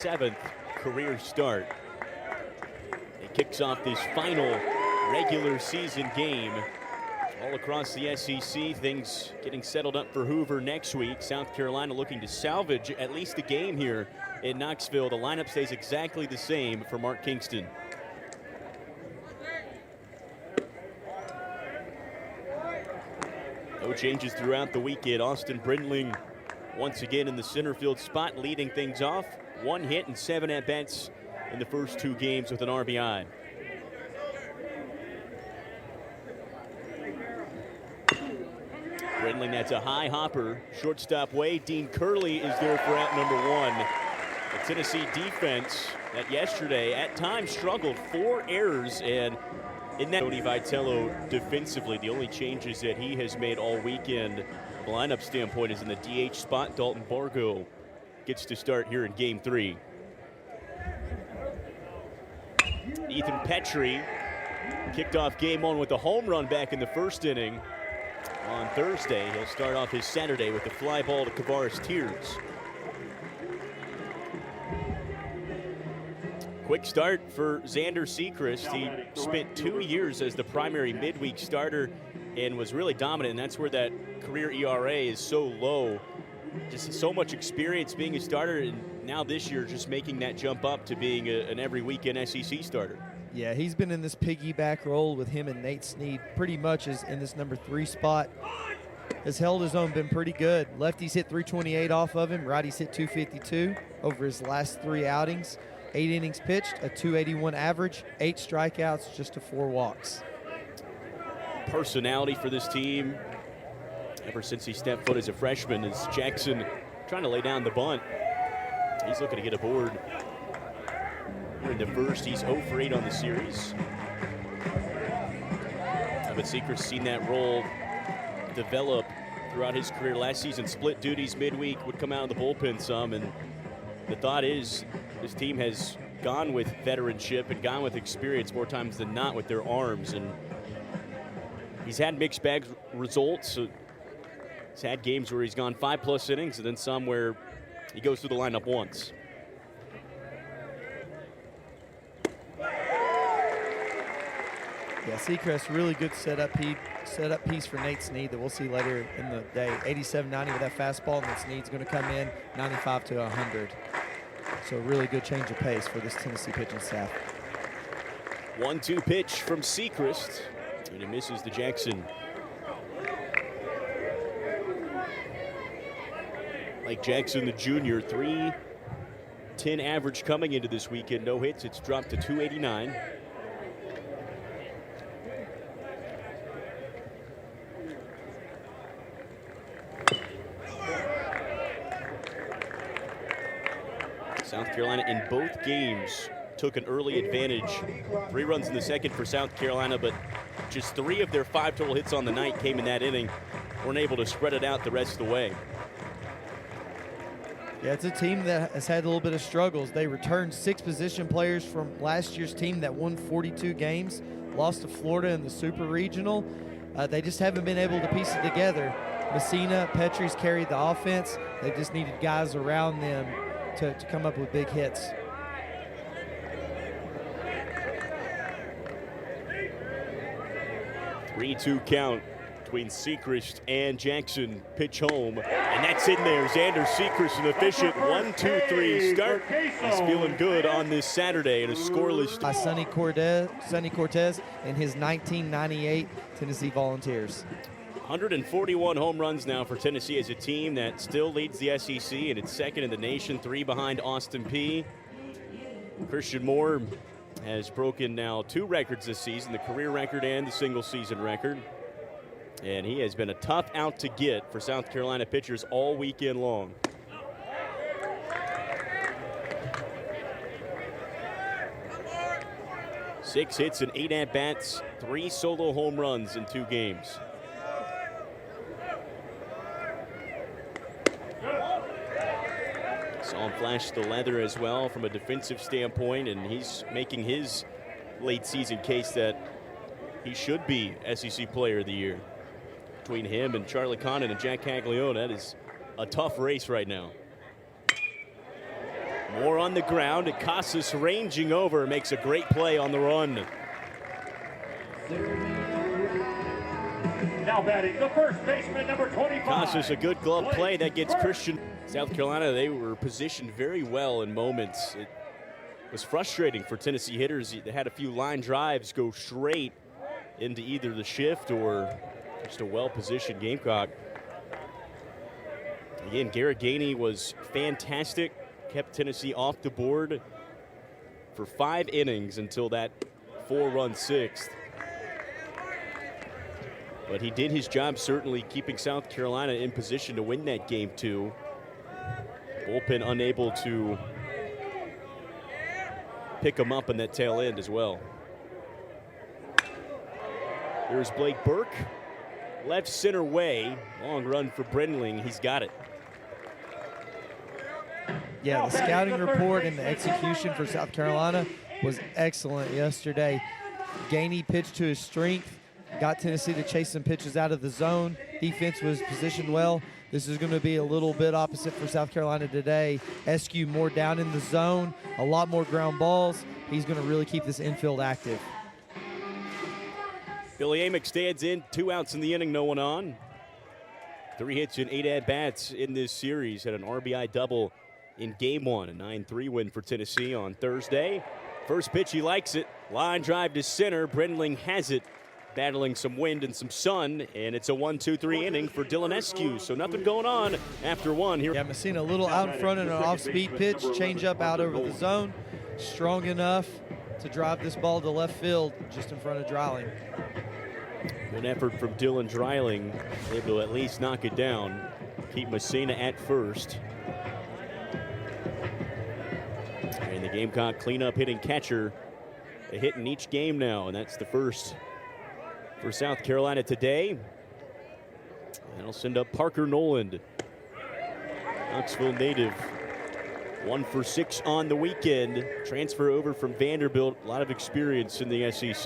7th career start. It kicks off this final regular season game all across the SEC. Things getting settled up for Hoover next week. South Carolina looking to salvage at least a game here in Knoxville. The lineup stays exactly the same for Mark Kingston. No changes throughout the weekend. Austin Brindling once again in the center field spot, leading things off. 1 hit and 7 at-bats in the first 2 games with an RBI. Brindling, that's a high hopper. Shortstop way. Dean Curley is there for out number 1. The Tennessee defense that yesterday at times struggled. 4 errors, and in that, Tony Vitello defensively, the only changes that he has made all weekend from a lineup standpoint is in the DH spot. Dalton Bargo gets to start here in game 3. Ethan Petrie kicked off game 1 with a home run back in the first inning. On Thursday, he'll start off his Saturday with the fly ball to Kavares Tears. Quick start for Xander Sechrist. He spent 2 years as the primary midweek starter and was really dominant, and that's where that career ERA is so low. Just so much experience being a starter, and now this year just making that jump up to being an every weekend SEC starter. Yeah, he's been in this piggyback role with him and Nate Snead pretty much as in this number 3 spot. Has held his own, been pretty good. Lefties hit 328 off of him. Righties hit 252 over his last 3 outings. 8 innings pitched, a 281 average, 8 strikeouts, just to 4 walks. Personality for this team ever since he stepped foot as a freshman is Jackson trying to lay down the bunt. He's looking to get aboard. Here in the first, he's 0 for 8 on the series. But Sechrist's seen that role develop throughout his career. Last season, split duties midweek, would come out of the bullpen some, and the thought is this team has gone with veteranship and gone with experience more times than not with their arms, and he's had mixed bag results. So he's had games where he's gone 5+ innings, and then some where he goes through the lineup once. Yeah, Sechrist, really good setup piece for Nate Snead that we'll see later in the day. 87-90 with that fastball, and then Snead's going to come in 95 to 100. So a really good change of pace for this Tennessee pitching staff. 1-2 pitch from Sechrist, and it misses the Jackson. Like Jackson, the junior, 310 average coming into this weekend. No hits, it's dropped to 289. South Carolina in both games took an early advantage. 3 runs in the second for South Carolina, but just 3 of their 5 total hits on the night came in that inning. Weren't able to spread it out the rest of the way. Yeah, it's a team that has had a little bit of struggles. They returned 6 position players from last year's team that won 42 games, lost to Florida in the Super Regional. They just haven't been able to piece it together. Messina, Petrie's carried the offense. They just needed guys around them to come up with big hits. Three-two count between Sechrist and Jackson. Pitch home, and that's in there. Xander Sechrist, an efficient 1-2-3 start. He's feeling good on this Saturday in a scoreless. Sonny Cortez and his 1998 Tennessee Volunteers. 141 home runs now for Tennessee as a team that still leads the SEC, and it's second in the nation, 3 behind Austin Peay. Christian Moore has broken now 2 records this season, the career record and the single season record. And he has been a tough out to get for South Carolina pitchers all weekend long. Six hits and 8 at-bats, 3 solo home runs in 2 games. Saw him flash the leather as well from a defensive standpoint, and he's making his late season case that he should be SEC Player of the Year. Between him and Charlie Condon and Jack Caglione, that is a tough race right now. More on the ground. Casas ranging over, makes a great play on the run. Now batting the first baseman, number 25. Casas, a good glove play that gets Christian. South Carolina, they were positioned very well in moments. It was frustrating for Tennessee hitters. They had a few line drives go straight into either the shift or just a well-positioned Gamecock. Again, Garrett Gainey was fantastic, kept Tennessee off the board for 5 innings until that 4-run sixth. But he did his job, certainly keeping South Carolina in position to win that game 2. Bullpen unable to pick him up in that tail end as well. There's Blake Burke, left center way. Long run for Brendling, he's got it. Yeah, the scouting report and the execution for South Carolina was excellent yesterday. Gainey pitched to his strength, got Tennessee to chase some pitches out of the zone. Defense was positioned well. This is going to be a little bit opposite for South Carolina today. Eskew more down in the zone, a lot more ground balls. He's going to really keep this infield active. Billy Amick stands in, 2 outs in the inning, no one on. 3 hits and 8 at-bats in this series. Had an RBI double in game 1, a 9-3 win for Tennessee on Thursday. First pitch, he likes it. Line drive to center. Brendling has it, battling some wind and some sun, and it's a 1-2-3 inning for Dylan Eskew. So nothing going on after 1 here. Yeah, Messina a little out in front and an off-speed pitch, change up out over the zone. Strong enough to drive this ball to left field just in front of Dreiling. Good effort from Dylan Dreiling, able to at least knock it down, keep Messina at first. And the Gamecock cleanup hitting catcher, a hit in each game now, and that's the first for South Carolina today. That'll send up Parker Noland, Knoxville native, 1 for 6 on the weekend. Transfer over from Vanderbilt, a lot of experience in the SEC.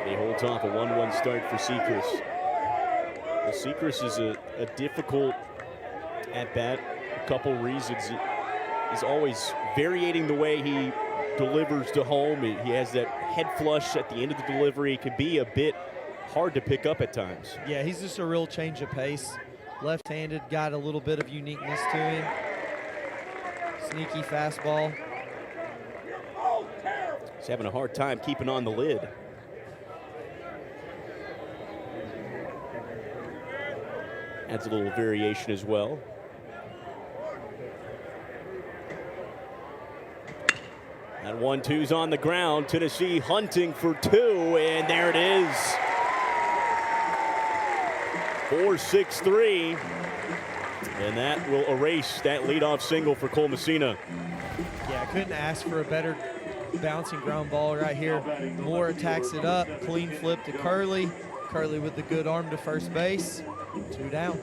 They hold off a 1-1 start for Sechrist. Well, Sechrist is a difficult at-bat, a couple reasons. He's always varying the way he delivers to home. He has that head flush at the end of the delivery. It can be a bit hard to pick up at times. Yeah, he's just a real change of pace. Left-handed, got a little bit of uniqueness to him. Sneaky fastball. He's having a hard time keeping on the lid. Adds a little variation as well. That 1-2's on the ground. Tennessee hunting for 2, and there it is. 4-6-3. And that will erase that leadoff single for Cole Messina. Yeah, I couldn't ask for a better bouncing ground ball right here. Moore attacks it up, clean flip to Curley. Curley with the good arm to first base. 2 down.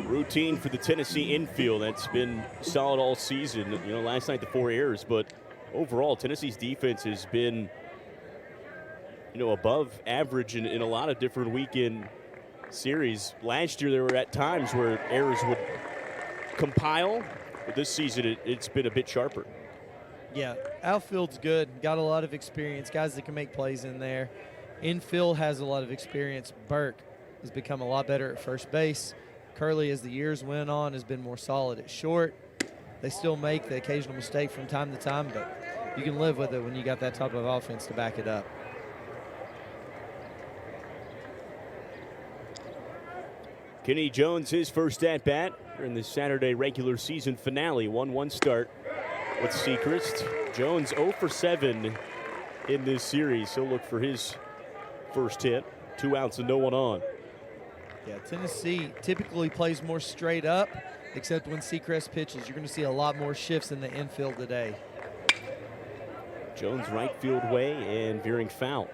Routine for the Tennessee infield. That's been solid all season. You know, last night the 4 errors, but overall Tennessee's defense has been, you know, above average in a lot of different weekend series. Last year there were at times where errors would compile, but this season it's been a bit sharper. Yeah, outfield's good. Got a lot of experience, guys that can make plays in there. Infield has a lot of experience. Burke has become a lot better at first base. Curley, as the years went on, has been more solid at short. They still make the occasional mistake from time to time, but you can live with it when you got that type of offense to back it up. Kenny Jones, his first at-bat in the Saturday regular season finale. 1-1 start with Sechrist. Jones 0 for 7 in this series. He'll look for his first hit. 2 outs and no one on. Yeah, Tennessee typically plays more straight up, except when Sechrist pitches. You're going to see a lot more shifts in the infield today. Jones right field way and veering foul.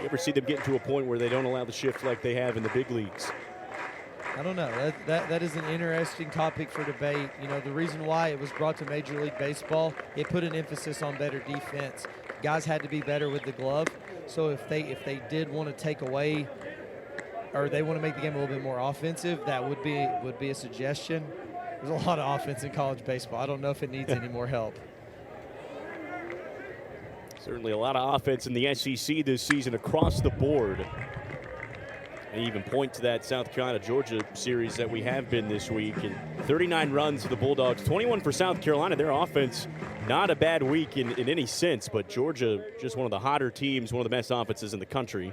You ever see them get to a point where they don't allow the shift like they have in the big leagues? I don't know. That is an interesting topic for debate. You know, the reason why it was brought to Major League Baseball, it put an emphasis on better defense. Guys had to be better with the glove. So if they did want to take away, or they want to make the game a little bit more offensive, that would be a suggestion. There's a lot of offense in college baseball. I don't know if it needs any more help. Certainly a lot of offense in the SEC this season across the board. And even point to that South Carolina-Georgia series that we have been this week. And 39 runs for the Bulldogs, 21 for South Carolina. Their offense, not a bad week in any sense, but Georgia, just one of the hotter teams, one of the best offenses in the country.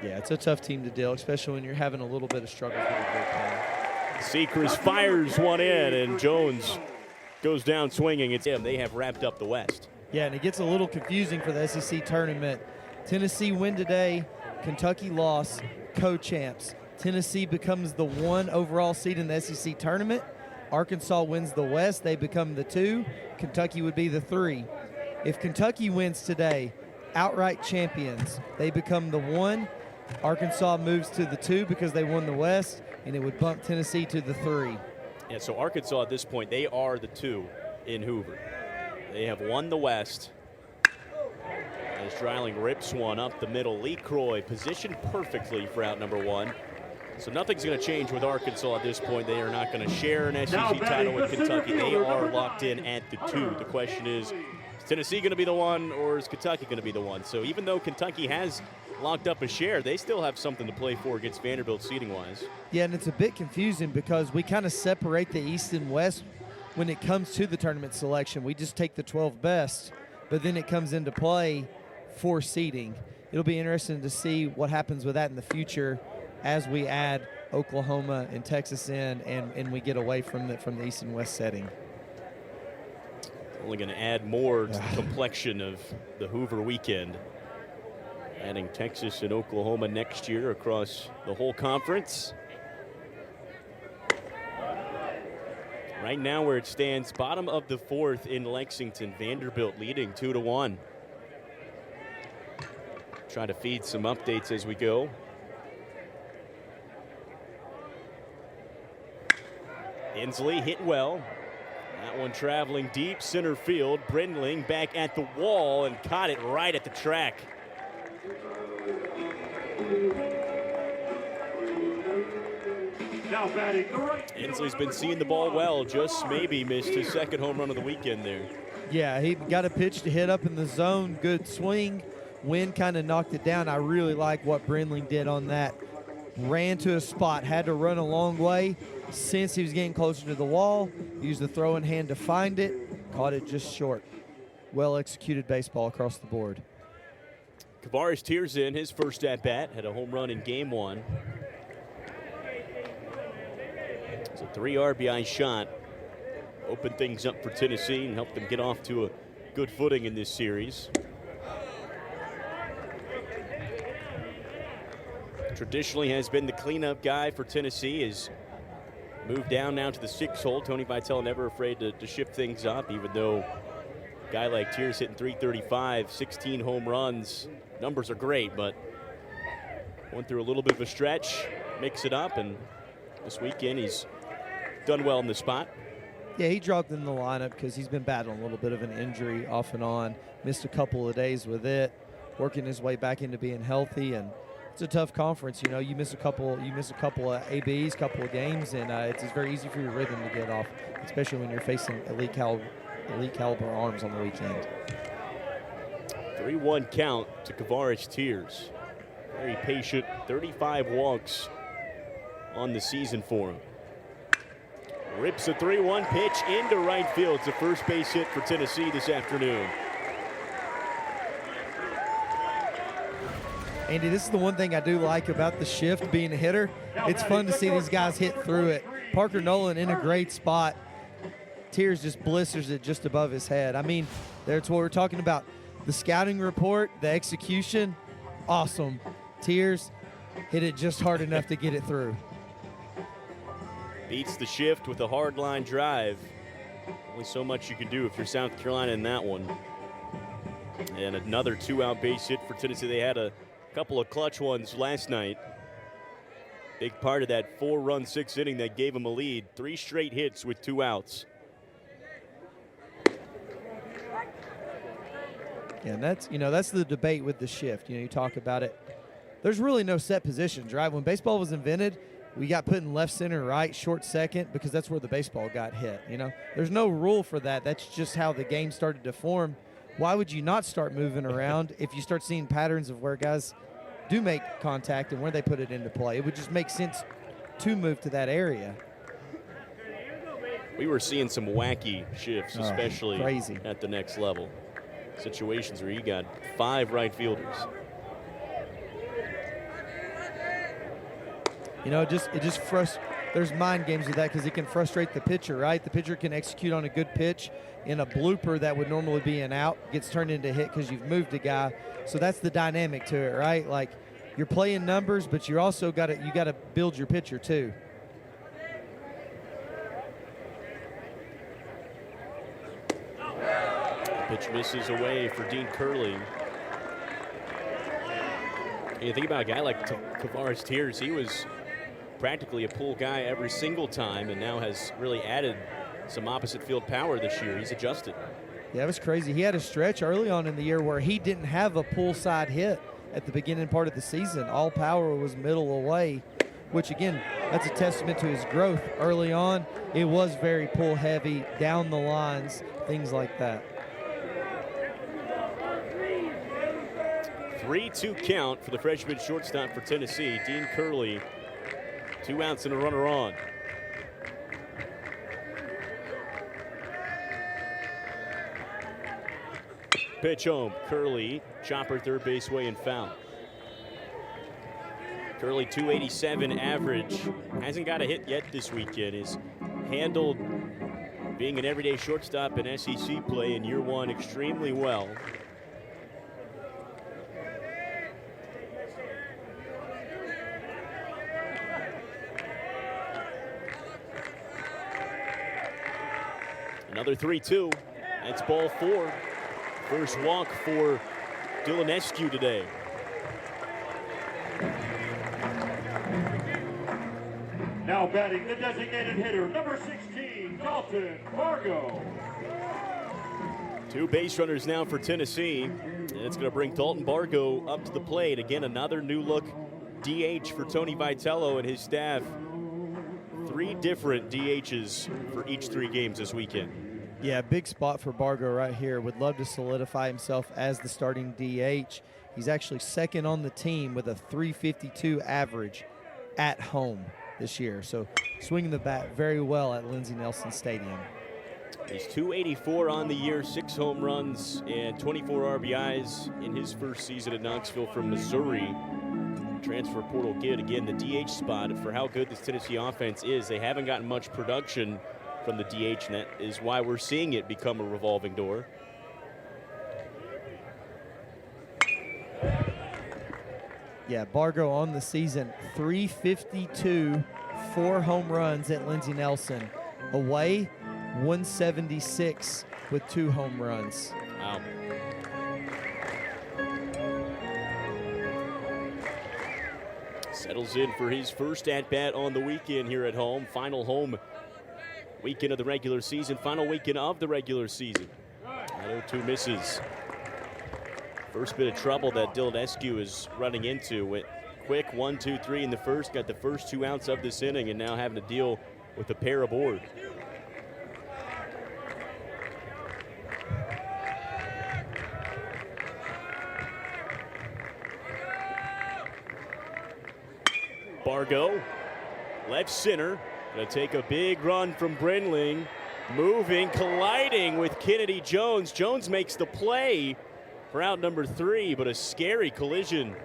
Yeah, it's a tough team to deal, especially when you're having a little bit of struggle with the bullpen. Seacrest fires one in, and Jones goes down swinging. It's him. They have wrapped up the West. Yeah, and it gets a little confusing for the SEC tournament. Tennessee win today. Kentucky lost, co-champs. Tennessee becomes the 1 overall seed in the SEC tournament. Arkansas wins the West. They become the 2. Kentucky would be the 3. If Kentucky wins today, outright champions, they become the 1. Arkansas moves to the 2 because they won the West, and it would bump Tennessee to the 3. Yeah, so Arkansas at this point, they are the 2 in Hoover. They have won the West. As Dreiling rips one up the middle. Lee Croy positioned perfectly for out number 1. So nothing's going to change with Arkansas at this point. They are not going to share an SEC title with Kentucky. They are locked in at the 2. The question is Tennessee going to be the 1 or is Kentucky going to be the 1? So even though Kentucky has locked up a share, they still have something to play for against Vanderbilt seeding-wise. Yeah, and it's a bit confusing because we kind of separate the East and West when it comes to the tournament selection. We just take the 12 best, but then it comes into play for seeding. It'll be interesting to see what happens with that in the future as we add Oklahoma and Texas in and we get away from the East and West setting. Only going to add more to the complexion of the Hoover weekend. Adding Texas and Oklahoma next year across the whole conference. Right now where it stands, bottom of the 4th in Lexington, Vanderbilt leading 2-1. Try to feed some updates as we go. Inslee hit well. That one traveling deep center field. Brindling back at the wall and caught it right at the track. Now batting the right. Inslee's been seeing the ball well, just maybe missed his 2nd home run of the weekend there. Yeah, he got a pitch to hit up in the zone. Good swing. Wind kind of knocked it down. I really like what Brindling did on that. Ran to a spot, had to run a long way. Since he was getting closer to the wall, used the throwing hand to find it, caught it just short. Well-executed baseball across the board. Kavares Tears in his first at-bat, had a home run in game 1. It's a 3 RBI shot. Opened things up for Tennessee and helped them get off to a good footing in this series. Traditionally has been the cleanup guy for Tennessee. Has moved down now to the 6th hole. Tony Vitello never afraid to shift things up, even though a guy like Tears hitting .335, 16 home runs. Numbers are great, but went through a little bit of a stretch, mix it up, and this weekend he's done well in the spot. Yeah, he dropped in the lineup because he's been battling a little bit of an injury off and on. Missed a couple of days with it, working his way back into being healthy, and it's a tough conference. You know, you miss a couple of ABs, couple of games, and it's very easy for your rhythm to get off, especially when you're facing elite caliber arms on the weekend. 3-1 count to Kavares Tears. Very patient, 35 walks on the season for him. Rips a 3-1 pitch into right field. It's a first base hit for Tennessee this afternoon. Andy, this is the one thing I do like about the shift being a hitter. It's fun to see these guys hit through it. Parker Nolan in a great spot. Tears just blisters it just above his head. I mean, that's what we're talking about. The scouting report, the execution, awesome. Tears hit it just hard enough to get it through. Beats the shift with a hard line drive. Only so much you can do if you're South Carolina in that one. And another 2-out base hit for Tennessee. They had a couple of clutch ones last night. Big part of that 4-run 6th inning that gave them a lead. 3 straight hits with 2 outs. Yeah, and that's the debate with the shift. You talk about it. There's really no set positions, right? When baseball was invented, we got put in left, center, right, short, second, because that's where the baseball got hit. There's no rule for that. That's just how the game started to form. Why would you not start moving around if you start seeing patterns of where guys do make contact and where they put it into play? It would just make sense to move to that area. We were seeing some wacky shifts, especially crazy at the next level. Situations where you got 5 right fielders. It just frustrates. There's mind games with that because it can frustrate the pitcher, right? The pitcher can execute on a good pitch in a blooper that would normally be an out, gets turned into a hit because you've moved a guy. So that's the dynamic to it, right? Like, you're playing numbers, but you also got to build your pitcher too. Pitch misses away for Dean Curley. And you think about a guy like Tavares Tears, he was practically a pull guy every single time and now has really added some opposite field power this year. He's adjusted. Yeah, it was crazy. He had a stretch early on in the year where he didn't have a pull side hit at the beginning part of the season. All power was middle away, which again, that's a testament to his growth. Early on, it was very pull heavy, down the lines, things like that. 3-2 count for the freshman shortstop for Tennessee, Dean Curley. 2 outs and a runner on. Pitch home, Curley, chopper third base way and foul. Curley 287 average, hasn't got a hit yet this weekend. Is handled being an everyday shortstop in SEC play in year 1 extremely well. Another 3-2. That's ball 4. First walk for Dylan Eskew today. Now batting the designated hitter, number 16, Dalton Bargo. 2 base runners now for Tennessee, and it's going to bring Dalton Bargo up to the plate. Again, another new look DH for Tony Vitello and his staff. 3 different DHs for each 3 games this weekend. Yeah, big spot for Bargo right here. Would love to solidify himself as the starting DH. He's actually second on the team with a .352 average at home this year. So swinging the bat very well at Lindsey Nelson Stadium. He's .284 on the year, 6 home runs and 24 RBIs in his first season at Knoxville from Missouri. Transfer portal kid, again, the DH spot for how good this Tennessee offense is. They haven't gotten much production from the DH, and that is why we're seeing it become a revolving door. Yeah, Bargo on the season, .352, 4 home runs at Lindsey Nelson. Away, 176 with 2 home runs. Wow. Settles in for his first at-bat on the weekend here at home. Final home weekend of the regular season. Final weekend of the regular season. 0-2 misses. First bit of trouble that Dylan Eskew is running into. Went quick 1-2-3 in the first. Got the first 2 outs of this inning and now having to deal with a pair aboard. Bargo, left center, gonna take a big run from Brenling, moving, colliding with Kennedy Jones. Jones makes the play for out number 3, but a scary collision.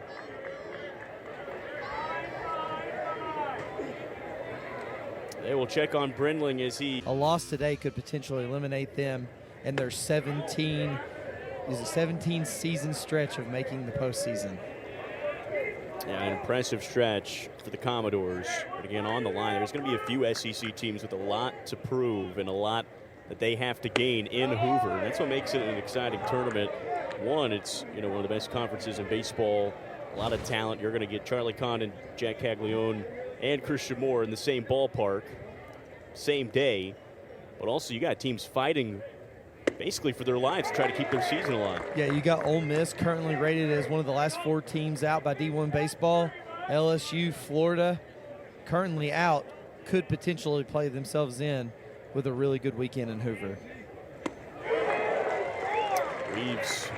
They will check on Brenling as he... A loss today could potentially eliminate them in their 17 season stretch of making the postseason. Yeah, an impressive stretch for the Commodores. But again, on the line, there's going to be a few SEC teams with a lot to prove and a lot that they have to gain in Hoover. That's what makes it an exciting tournament. One, it's one of the best conferences in baseball. A lot of talent. You're going to get Charlie Condon, Jack Caglione, and Christian Moore in the same ballpark, same day. But also you got teams fighting basically for their lives to try to keep their season alive. Yeah, you got Ole Miss currently rated as one of the last 4 teams out by D1 Baseball. LSU, Florida, currently out, could potentially play themselves in with a really good weekend in Hoover. Reeves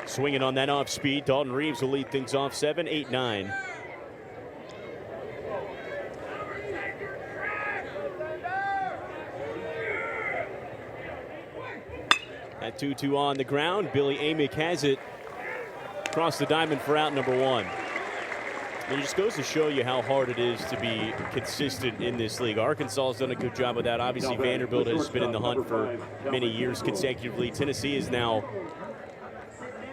swinging on that off speed. Dalton Reeves will lead things off 7, 8, 9. That 2-2 on the ground. Billy Amick has it across the diamond for out number 1. It just goes to show you how hard it is to be consistent in this league. Arkansas has done a good job of that. Obviously, Vanderbilt has been in the hunt for many years consecutively. Tennessee is now,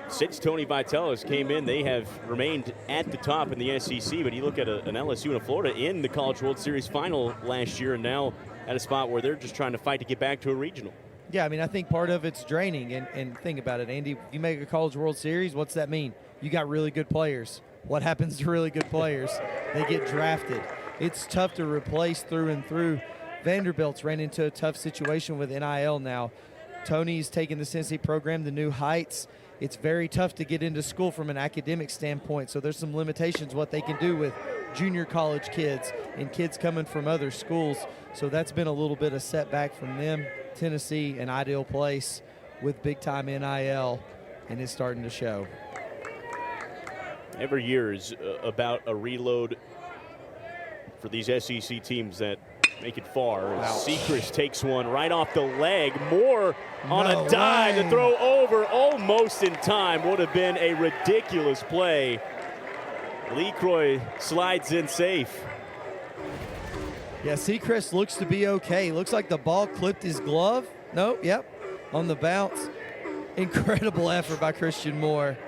since Tony Vitellis came in, they have remained at the top in the SEC. But you look at an LSU and a Florida in the College World Series final last year, and now at a spot where they're just trying to fight to get back to a regional. Yeah, I mean, I think part of it's draining. And think about it, Andy. If you make a College World Series, what's that mean? You got really good players. What happens to really good players? They get drafted. It's tough to replace through and through. Vanderbilt's ran into a tough situation with NIL now. Tony's taken the Tennessee program to new heights. It's very tough to get into school from an academic standpoint, so there's some limitations what they can do with junior college kids and kids coming from other schools. So that's been a little bit of setback from them. Tennessee, an ideal place with big-time NIL, and it's starting to show. Every year is about a reload for these SEC teams that make it far. Sechrist takes one right off the leg. Moore on a dive to throw over almost in time. Would have been a ridiculous play. LeCroy slides in safe. Yeah, Sechrist looks to be okay. Looks like the ball clipped his glove. Nope, yep, on the bounce. Incredible effort by Christian Moore.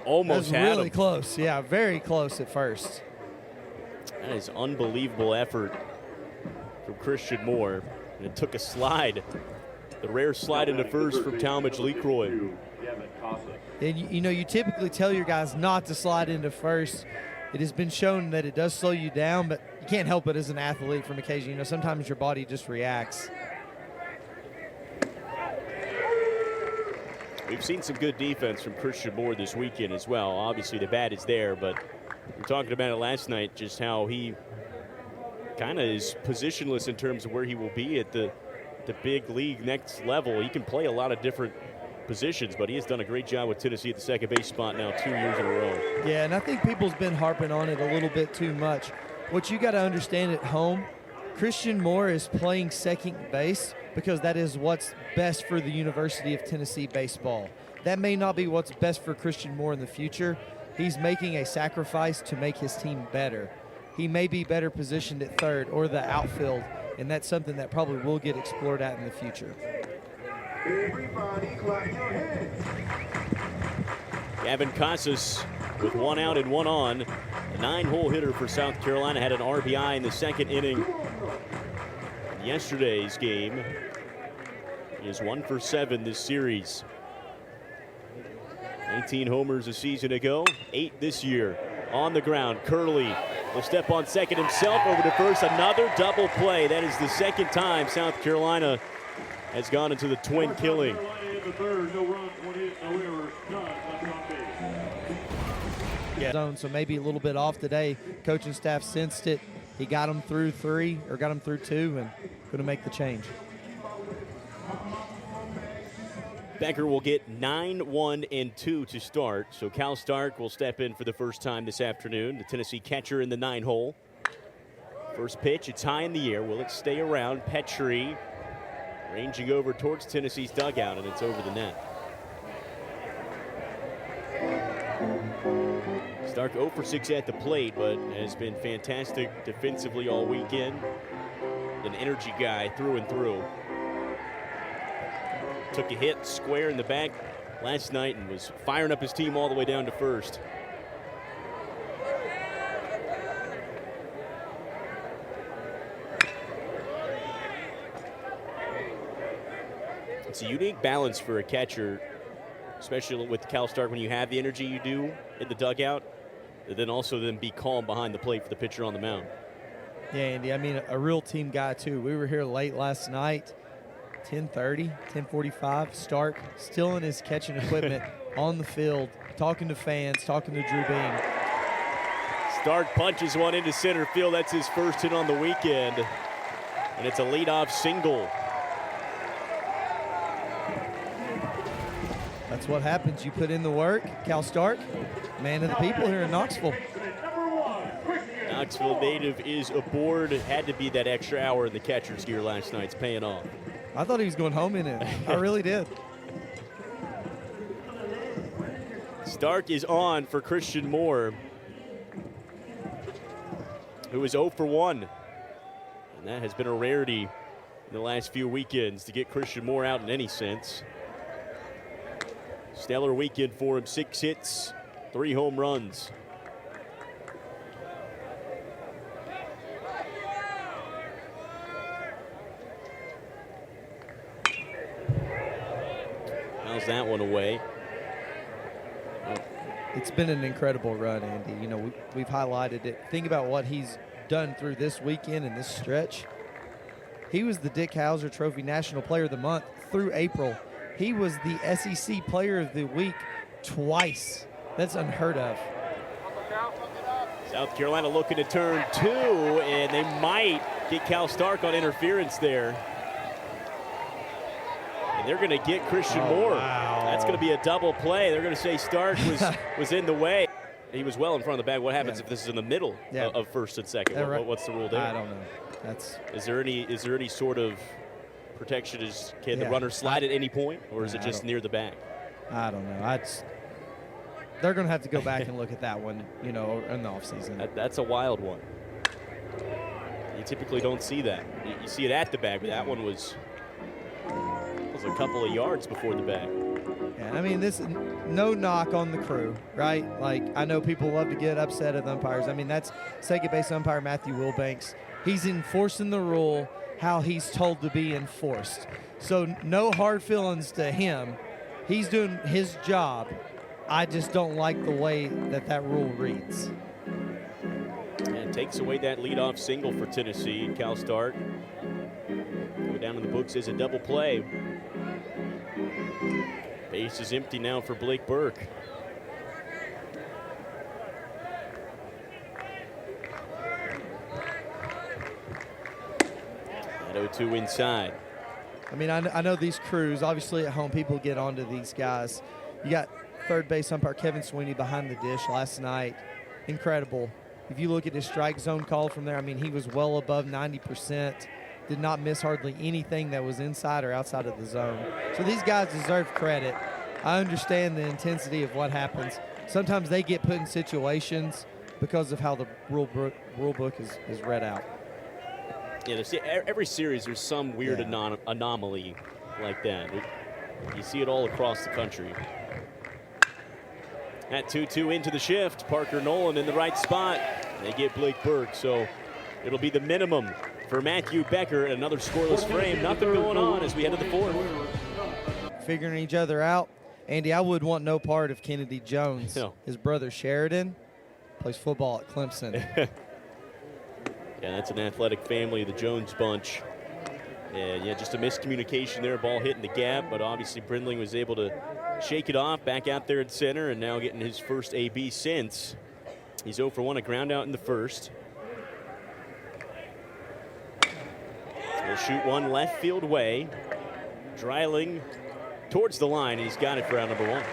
Almost had really him. Close. Yeah, very close at first. That is unbelievable effort from Christian Moore. And it took a slide. The rare slide into first from Talmadge LeCroy. And you typically tell your guys not to slide into first. It has been shown that it does slow you down, but you can't help it as an athlete from occasion. Sometimes your body just reacts. We've seen some good defense from Christian Moore this weekend as well. Obviously, the bat is there, but we were talking about it last night, just how he kind of is positionless in terms of where he will be at the big league next level. He can play a lot of different positions, but he has done a great job with Tennessee at the second base spot now 2 years in a row. Yeah, and I think people's been harping on it a little bit too much. What you got to understand at home, Christian Moore is playing second base because that is what's best for the University of Tennessee baseball. That may not be what's best for Christian Moore in the future. He's making a sacrifice to make his team better. He may be better positioned at third or the outfield, and that's something that probably will get explored out in the future. Everybody clap your hands. Gavin Casas with 1 out and 1 on. A 9-hole hitter for South Carolina, had an RBI in the second inning. Yesterday's game, he is 1 for 7 this series. 18 homers a season ago, 8 this year. On the ground, Curley will step on second himself, over to first. Another double play. That is the second time South Carolina has gone into the twin killing. Yeah. So maybe a little bit off today. Coaching staff sensed it. He got him through 3 or got him through 2 and going to make the change. Becker will get 9, 1, and 2 to start. So Cal Stark will step in for the first time this afternoon. The Tennessee catcher in the 9-hole. First pitch, it's high in the air. Will it stay around? Petrie ranging over towards Tennessee's dugout, and it's over the net. Stark 0 for 6 at the plate, but has been fantastic defensively all weekend. An energy guy through and through. Took a hit square in the back last night and was firing up his team all the way down to first. it's a unique balance for a catcher, especially with Cal Stark when you have the energy you do in the dugout, and then also be calm behind the plate for the pitcher on the mound. Yeah, Andy, I mean, a real team guy, too. We were here late last night, 10:30, 10:45. Stark still in his catching equipment on the field, talking to fans, talking to Drew Beam. Stark punches one into center field. That's his first hit on the weekend, and it's a leadoff single. That's what happens. You put in the work. Cal Stark, man of the people here in Knoxville. Knoxville native is aboard. It had to be that extra hour in the catcher's gear last night. It's paying off. I thought he was going home in it. I really did. Stark is on for Christian Moore, who is 0 for 1. And that has been a rarity in the last few weekends to get Christian Moore out in any sense. Stellar weekend for him. 6 hits, 3 home runs. How's that one away? It's been an incredible run, Andy. You know, we've highlighted it. Think about what he's done through this weekend and this stretch. He was the Dick Hauser Trophy National Player of the Month through April. He was the SEC Player of the Week twice. That's unheard of. South Carolina looking to turn 2, and they might get Cal Stark on interference there. And they're going to get Christian Moore. Wow. That's going to be a double play. They're going to say Stark was in the way. He was well in front of the bag. What happens if this is in the middle of first and second? What's the rule there? I don't know. Is there any sort of protection? Can the runner slide at any point, or is it just near the bag? I don't know. They're going to have to go back and look at that one, you know, in the offseason. That's a wild one. You typically don't see that. You see it at the bag, but that one was a couple of yards before the bag. Yeah, I mean, this no knock on the crew, right? Like, I know people love to get upset at the umpires. I mean, that's second base umpire Matthew Wilbanks. He's enforcing the rule how he's told to be enforced. So no hard feelings to him. He's doing his job. I just don't like the way that rule reads. And takes away that leadoff single for Tennessee. Cal Stark go down in the books as a double play. Base is empty now for Blake Burke. At 0-2 inside. I mean, I know these crews, obviously at home, people get onto these guys. You got third base umpire Kevin Sweeney behind the dish last night. Incredible. If you look at his strike zone call from there, I mean, he was well above 90%. Did not miss hardly anything that was inside or outside of the zone. So these guys deserve credit. I understand the intensity of what happens. Sometimes they get put in situations because of how the rule book is read out. Yeah, every series there's some weird anomaly like that. You see it all across the country. At 2-2 into the shift, Parker Nolan in the right spot. They get Blake Burke, so it'll be the minimum for Matthew Becker. Another scoreless frame. Nothing going on as we head to the fourth. Figuring each other out. Andy, I would want no part of Kennedy Jones. No. His brother Sheridan plays football at Clemson. Yeah, that's an athletic family, the Jones bunch. And yeah, just a miscommunication there, ball hitting the gap, but obviously Brindling was able to shake it off, back out there at center, and now getting his first AB since. He's 0 for 1, a ground out in the first. He'll shoot one left field way. Dreiling towards the line, and he's got it for out number 1.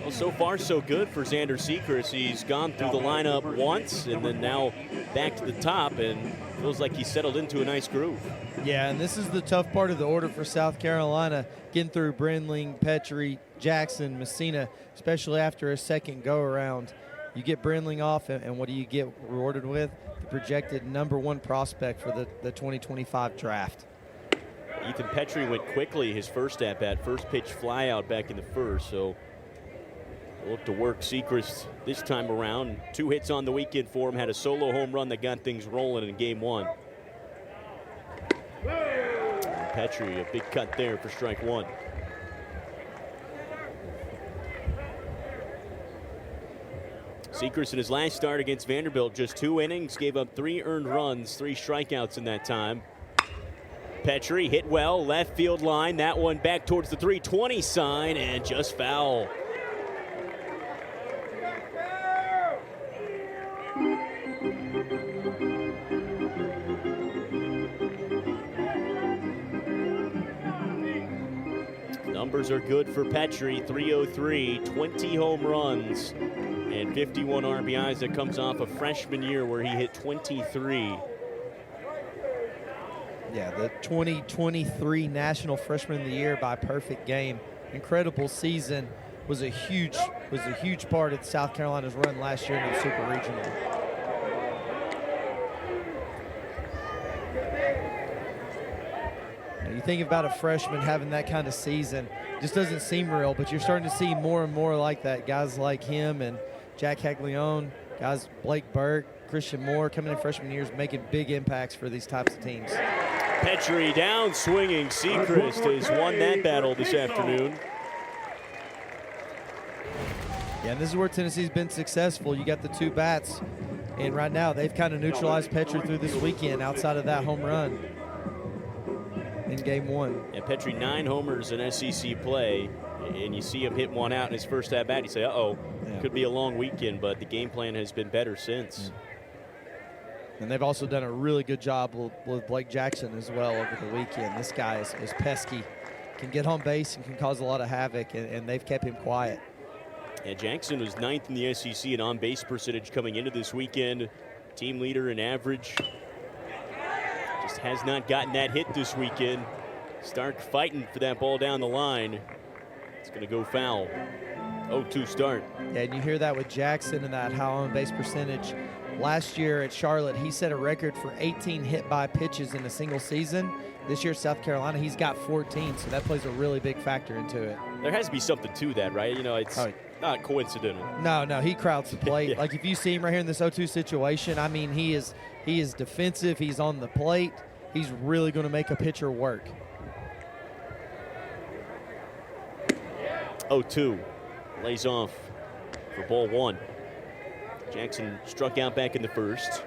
Well, so far so good for Xander Sechrist. He's gone through the lineup once and then now back to the top, and feels like he's settled into a nice groove. Yeah, and this is the tough part of the order for South Carolina, getting through Brindling, Petrie, Jackson, Messina, especially after a second go-around. You get Brindling off, and what do you get rewarded with? The projected #1 prospect for the 2025 draft. Ethan Petrie went quickly his first at-bat, first pitch fly out back in the first, so look to work Sechrist this time around. 2 hits on the weekend for him, had a solo home run that got things rolling in game 1. Petrie. A big cut there for strike one. Sechrist in his last start against Vanderbilt, just 2 innings, gave up 3 earned runs, 3 strikeouts in that time. Petrie hit well, left field line. That one back towards the 320 sign and just foul. Numbers are good for Petrie, 303, 20 home runs, and 51 RBIs. That comes off a freshman year where he hit 23. Yeah, the 2023 National Freshman of the Year by perfect game. Incredible season. Was a huge part of South Carolina's run last year in the Super Regional. You think about a freshman having that kind of season, just doesn't seem real, but you're starting to see more and more like that. Guys like him and Jack Caglione, guys Blake Burke, Christian Moore coming in freshman years, making big impacts for these types of teams. Petrie down swinging. Sechrist has won that battle this afternoon. Yeah, and this is where Tennessee's been successful. You got the 2 bats, and right now they've kind of neutralized Petrie through this weekend outside of that home run in game 1. And Petrie 9 homers in SEC play, and you see him hit one out in his first at-bat. You say, uh-oh, could be a long weekend, but the game plan has been better since. And they've also done a really good job with Blake Jackson as well over the weekend. This guy is pesky, can get on base and can cause a lot of havoc, and they've kept him quiet. And Jackson was 9th in the SEC in on-base percentage coming into this weekend. Team leader in average. Just has not gotten that hit this weekend. Stark fighting for that ball down the line. It's going to go foul. 0-2 start. Yeah, and you hear that with Jackson and that high on-base percentage. Last year at Charlotte, he set a record for 18 hit-by pitches in a single season. This year at South Carolina, he's got 14, so that plays a really big factor into it. There has to be something to that, right? You know, it's not coincidental. No, he crowds the plate. Yeah. Like if you see him right here in this 0-2 situation, I mean, he is defensive. He's on the plate. He's really going to make a pitcher work. 0-2, lays off for ball 1. Jackson struck out back in the first.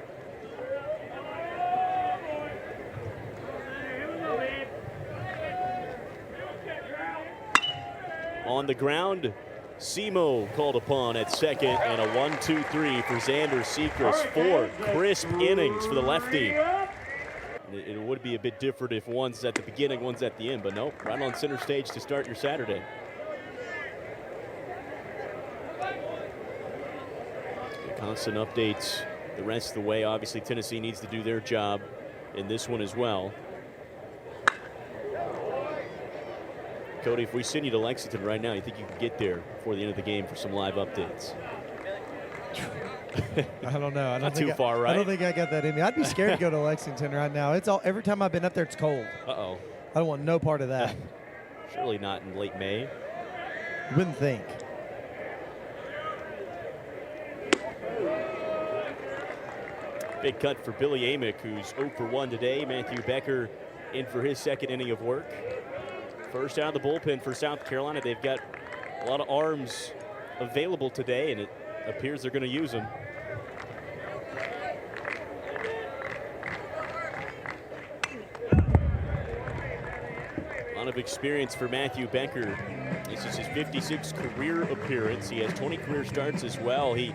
On the ground, Simo called upon at second, and a 1-2-3 for Xander Sechrist. 4 crisp innings for the lefty. It would be a bit different if one's at the beginning, one's at the end, but nope, right on center stage to start your Saturday. Constant updates the rest of the way. Obviously, Tennessee needs to do their job in this one as well. Cody, if we send you to Lexington right now, you think you can get there before the end of the game for some live updates? I don't know. Not too far, right? I don't think I got that in me. I'd be scared to go to Lexington right now. It's all every time I've been up there, it's cold. Uh-oh. I don't want no part of that. Surely not in late May. Wouldn't think. Big cut for Billy Amick, who's 0 for 1 today. Matthew Becker in for his second inning of work. First out of the bullpen for South Carolina. They've got a lot of arms available today, and it appears they're going to use them. A lot of experience for Matthew Becker. This is his 56th career appearance. He has 20 career starts as well. He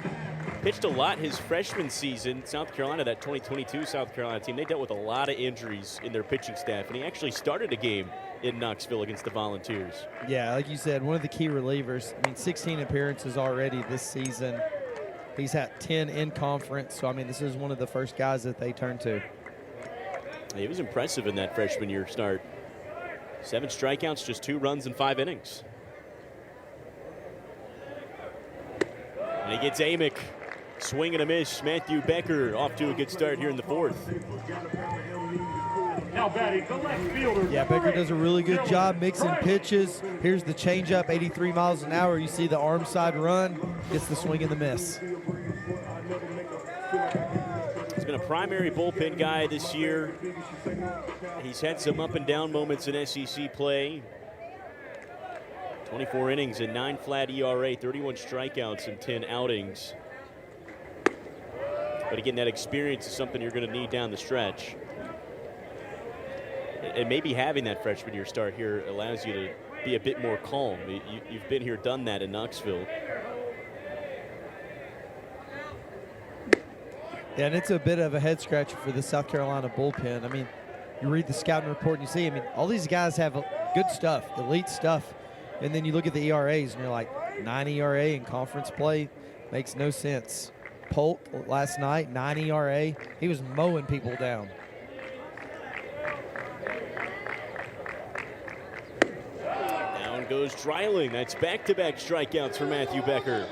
pitched a lot his freshman season. South Carolina, that 2022 South Carolina team, they dealt with a lot of injuries in their pitching staff, and he actually started a game in Knoxville against the Volunteers. Yeah, like you said, one of the key relievers. I mean, 16 appearances already this season. He's had 10 in conference, so I mean, this is one of the first guys that they turn to. He was impressive in that freshman year start. 7 strikeouts, just 2 runs in 5 innings. And he gets Amick. Swing and a miss. Matthew Becker off to a good start here in the 4th. Now batting the left fielder. Yeah, Becker does a really good job mixing pitches. Here's the changeup, 83 miles an hour. You see the arm side run, gets the swing and the miss. It's been a primary bullpen guy this year. He's had some up and down moments in SEC play. 24 innings and 9 flat ERA, 31 strikeouts in 10 outings. But again, that experience is something you're going to need down the stretch. And maybe having that freshman year start here allows you to be a bit more calm. You've been here, done that in Knoxville. Yeah, and it's a bit of a head scratcher for the South Carolina bullpen. I mean, you read the scouting report and you see, I mean, all these guys have good stuff, elite stuff. And then you look at the ERAs and you're like, 9 ERA in conference play makes no sense. Polk last night, 9 ERA. He was mowing people down. Down goes Dreiling. That's back-to-back strikeouts for Matthew Becker.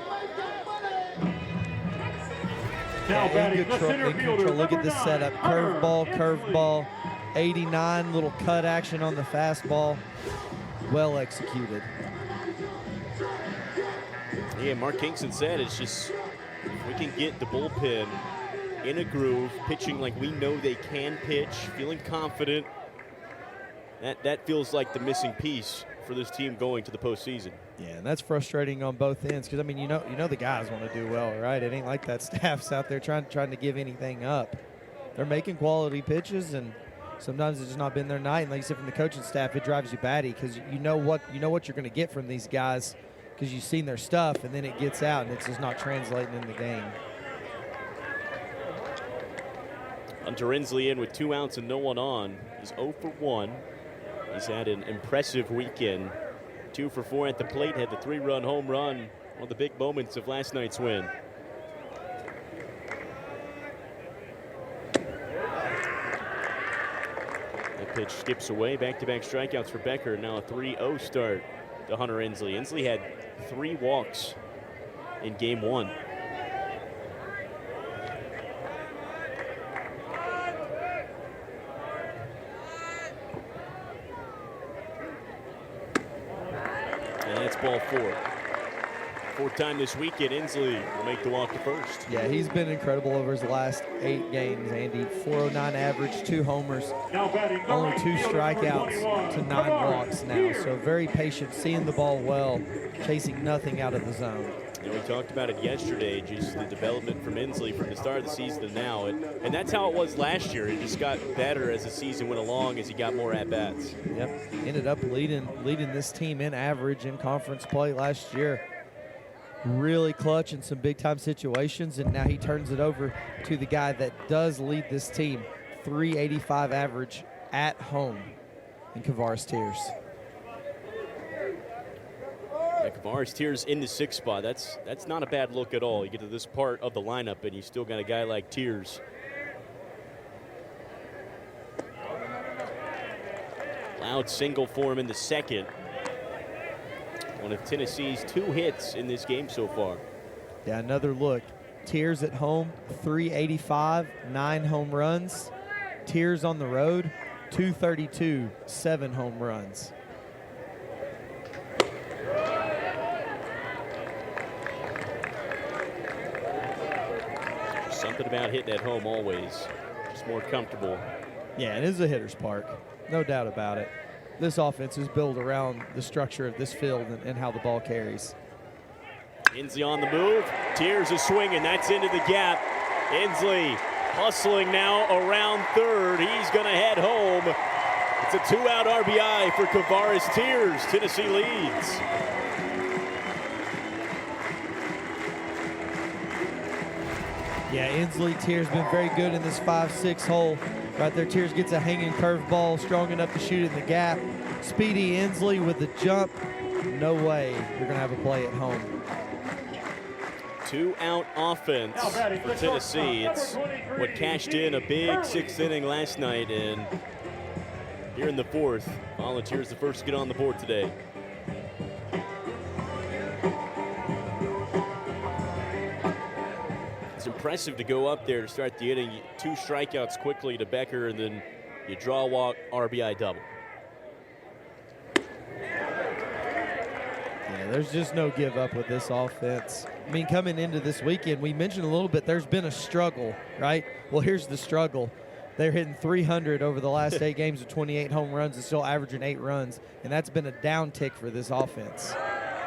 Now batting the center fielder. Look at the number setup. 9, Hunter Curveball. 89, little cut action on the fastball. Well executed. Yeah, Mark Kingston said it's just, if we can get the bullpen in a groove, pitching like we know they can pitch, feeling confident, that feels like the missing piece for this team going to the postseason. Yeah, and that's frustrating on both ends because, I mean, you know the guys want to do well, right? It ain't like that staff's out there trying to give anything up. They're making quality pitches, and sometimes it's just not been their night. And like you said, from the coaching staff, it drives you batty because you know what you're going to get from these guys because you've seen their stuff, and then it gets out, and it's just not translating in the game. Hunter Inslee in with 2 outs and no one on. He's 0 for 1. He's had an impressive weekend. 2 for 4 at the plate, had the 3-run home run, one of the big moments of last night's win. That pitch skips away, back-to-back strikeouts for Becker. Now a 3-0 start to Hunter Inslee. Inslee had 3 walks in game 1. And that's ball 4. 4th time this weekend, Inslee will make the walk to first. Yeah, he's been incredible over his last 8 games, Andy. 409 average, 2 homers, Now batting the only right 2 fielder, number strikeouts 21, to 9 walks now. Pierce. So very patient, seeing the ball well, chasing nothing out of the zone. And we talked about it yesterday, just the development from Inslee from the start of the season to now. And that's how it was last year. It just got better as the season went along, as he got more at-bats. Yep, ended up leading this team in average in conference play last year. Really clutch in some big-time situations, and now he turns it over to the guy that does lead this team. 385 average at home in Kavares Tears. Yeah, Kavares Tears in the 6th spot. That's not a bad look at all. You get to this part of the lineup, and you still got a guy like Tears. Loud single for him in the 2nd. One of Tennessee's 2 hits in this game so far. Yeah, another look. Tears at home, 385, 9 home runs. Tears on the road, 232, 7 home runs. Something about hitting at home always. Just more comfortable. Yeah, it is a hitter's park, no doubt about it. This offense is built around the structure of this field and how the ball carries. Inslee on the move. Tears is swinging. That's into the gap. Inslee hustling now around 3rd. He's going to head home. It's a 2-out RBI for Kavares Tears. Tennessee leads. Yeah, Inslee Tears been very good in this 5-6 hole. Right there, Tears gets a hanging curveball, strong enough to shoot in the gap. Speedy Inslee with the jump. No way you're going to have a play at home. 2-out offense for Tennessee. It's what cashed in a big 6th inning last night, and here in the 4th, Volunteers the first to get on the board today. It's impressive to go up there to start the inning. 2 strikeouts quickly to Becker, and then you draw a walk, RBI double. Yeah, Yeah, there's just no give up with this offense. I mean, coming into this weekend, we mentioned a little bit there's been a struggle, right? Well, here's the struggle. They're hitting 300 over the last 8 games with 28 home runs and still averaging 8 runs, and that's been a downtick for this offense.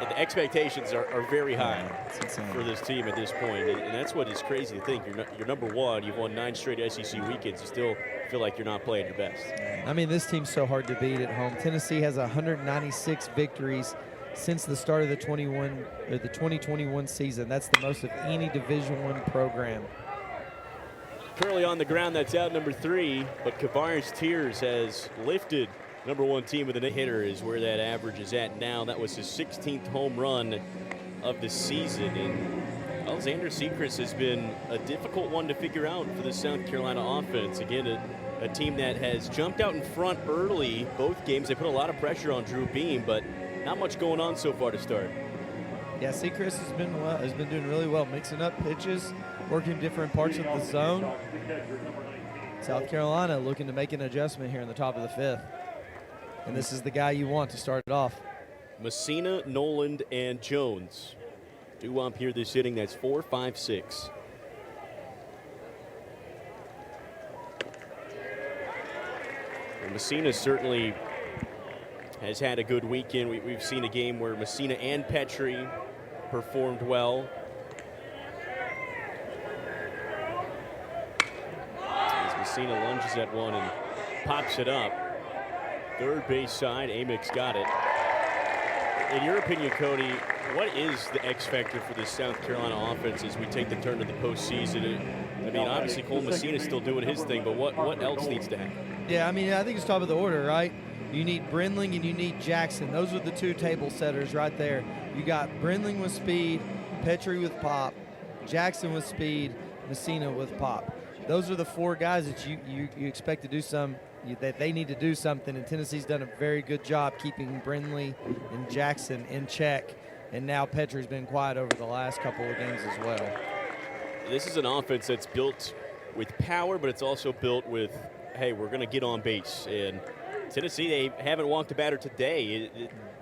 And the expectations are very high Yeah, for this team at this point, and that's what is crazy to think. You're number one. You've won 9 straight SEC weekends. You still feel like you're not playing your best. I mean, this team's so hard to beat at home. Tennessee has 196 victories since the start of the 2021 season. That's the most of any Division I program. Currently on the ground, that's out number 3, but Kavaris Tears has lifted number 1 team with a hitter is where that average is at now. That was his 16th home run of the season. And Alexander Sechrist has been a difficult one to figure out for the South Carolina offense. Again, a team that has jumped out in front early both games. They put a lot of pressure on Drew Beam, but not much going on so far to start. Yeah, Sechrist has been doing really well, mixing up pitches, working different parts of the zone. South Carolina looking to make an adjustment here in the top of the 5th. And this is the guy you want to start it off. Messina, Noland, and Jones. Due up here this inning, that's 4, 5, 6. Well, Messina certainly has had a good weekend. We've seen a game where Messina and Petrie performed well. As Messina lunges at one and pops it up. Third base side, Amick's got it. In your opinion, Cody, what is the X factor for the South Carolina offense as we take the turn to the postseason? I mean, obviously Cole Messina's still doing his thing, but what else needs to happen? Yeah, I mean, I think it's top of the order, right? You need Brindling and you need Jackson. Those are the 2 table setters right there. You got Brindling with speed, Petrie with pop, Jackson with speed, Messina with pop. Those are the 4 guys that you expect to do that they need to do something, and Tennessee's done a very good job keeping Brindley and Jackson in check, and now Petrie's been quiet over the last couple of games as well. This is an offense that's built with power, but it's also built with, hey, we're going to get on base. And Tennessee, they haven't walked a batter today.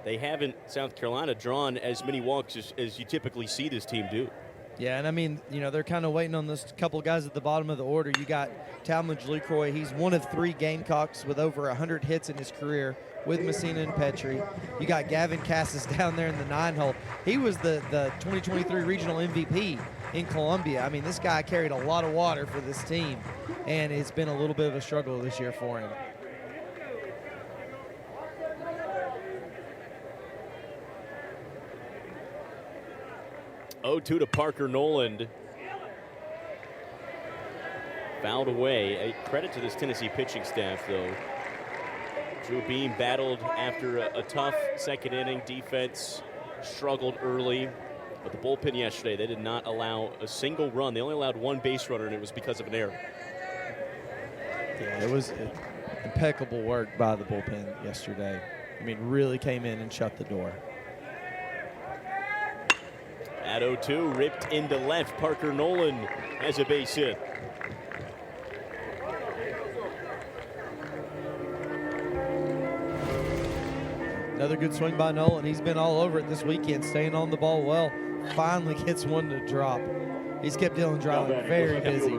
They haven't, South Carolina, drawn as many walks as you typically see this team do. Yeah, and I mean, they're kind of waiting on this couple of guys at the bottom of the order. You got Talmadge Lucroy. He's one of 3 Gamecocks with over 100 hits in his career with Messina and Petrie. You got Gavin Cassis down there in the 9-hole. He was the 2023 regional MVP in Columbia. I mean, this guy carried a lot of water for this team, and it's been a little bit of a struggle this year for him. Oh, 2 to Parker Noland. Fouled away. A credit to this Tennessee pitching staff, though. Drew Beam battled after a tough second inning. Defense struggled early. But the bullpen yesterday, they did not allow a single run. They only allowed 1 base runner, and it was because of an error. Yeah, it was impeccable work by the bullpen yesterday. I mean, really came in and shut the door. At 0-2, ripped into left. Parker Noland has a base hit. Another good swing by Nolan. He's been all over it this weekend, staying on the ball well. Finally gets one to drop. He's kept Dylan Dreiling very busy.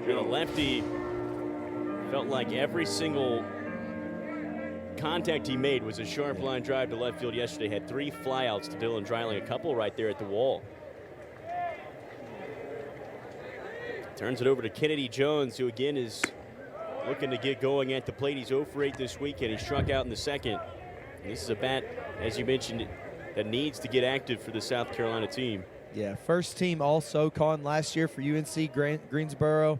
The lefty felt like every single contact he made was a sharp line drive to left field yesterday. Had 3 flyouts to Dylan Dreiling, a couple right there at the wall. Turns it over to Kennedy Jones, who again is looking to get going at the plate. He's 0 for 8 this weekend. He struck out in the second. And this is a bat, as you mentioned, that needs to get active for the South Carolina team. Yeah, first team All-SoCon last year for UNC Greensboro.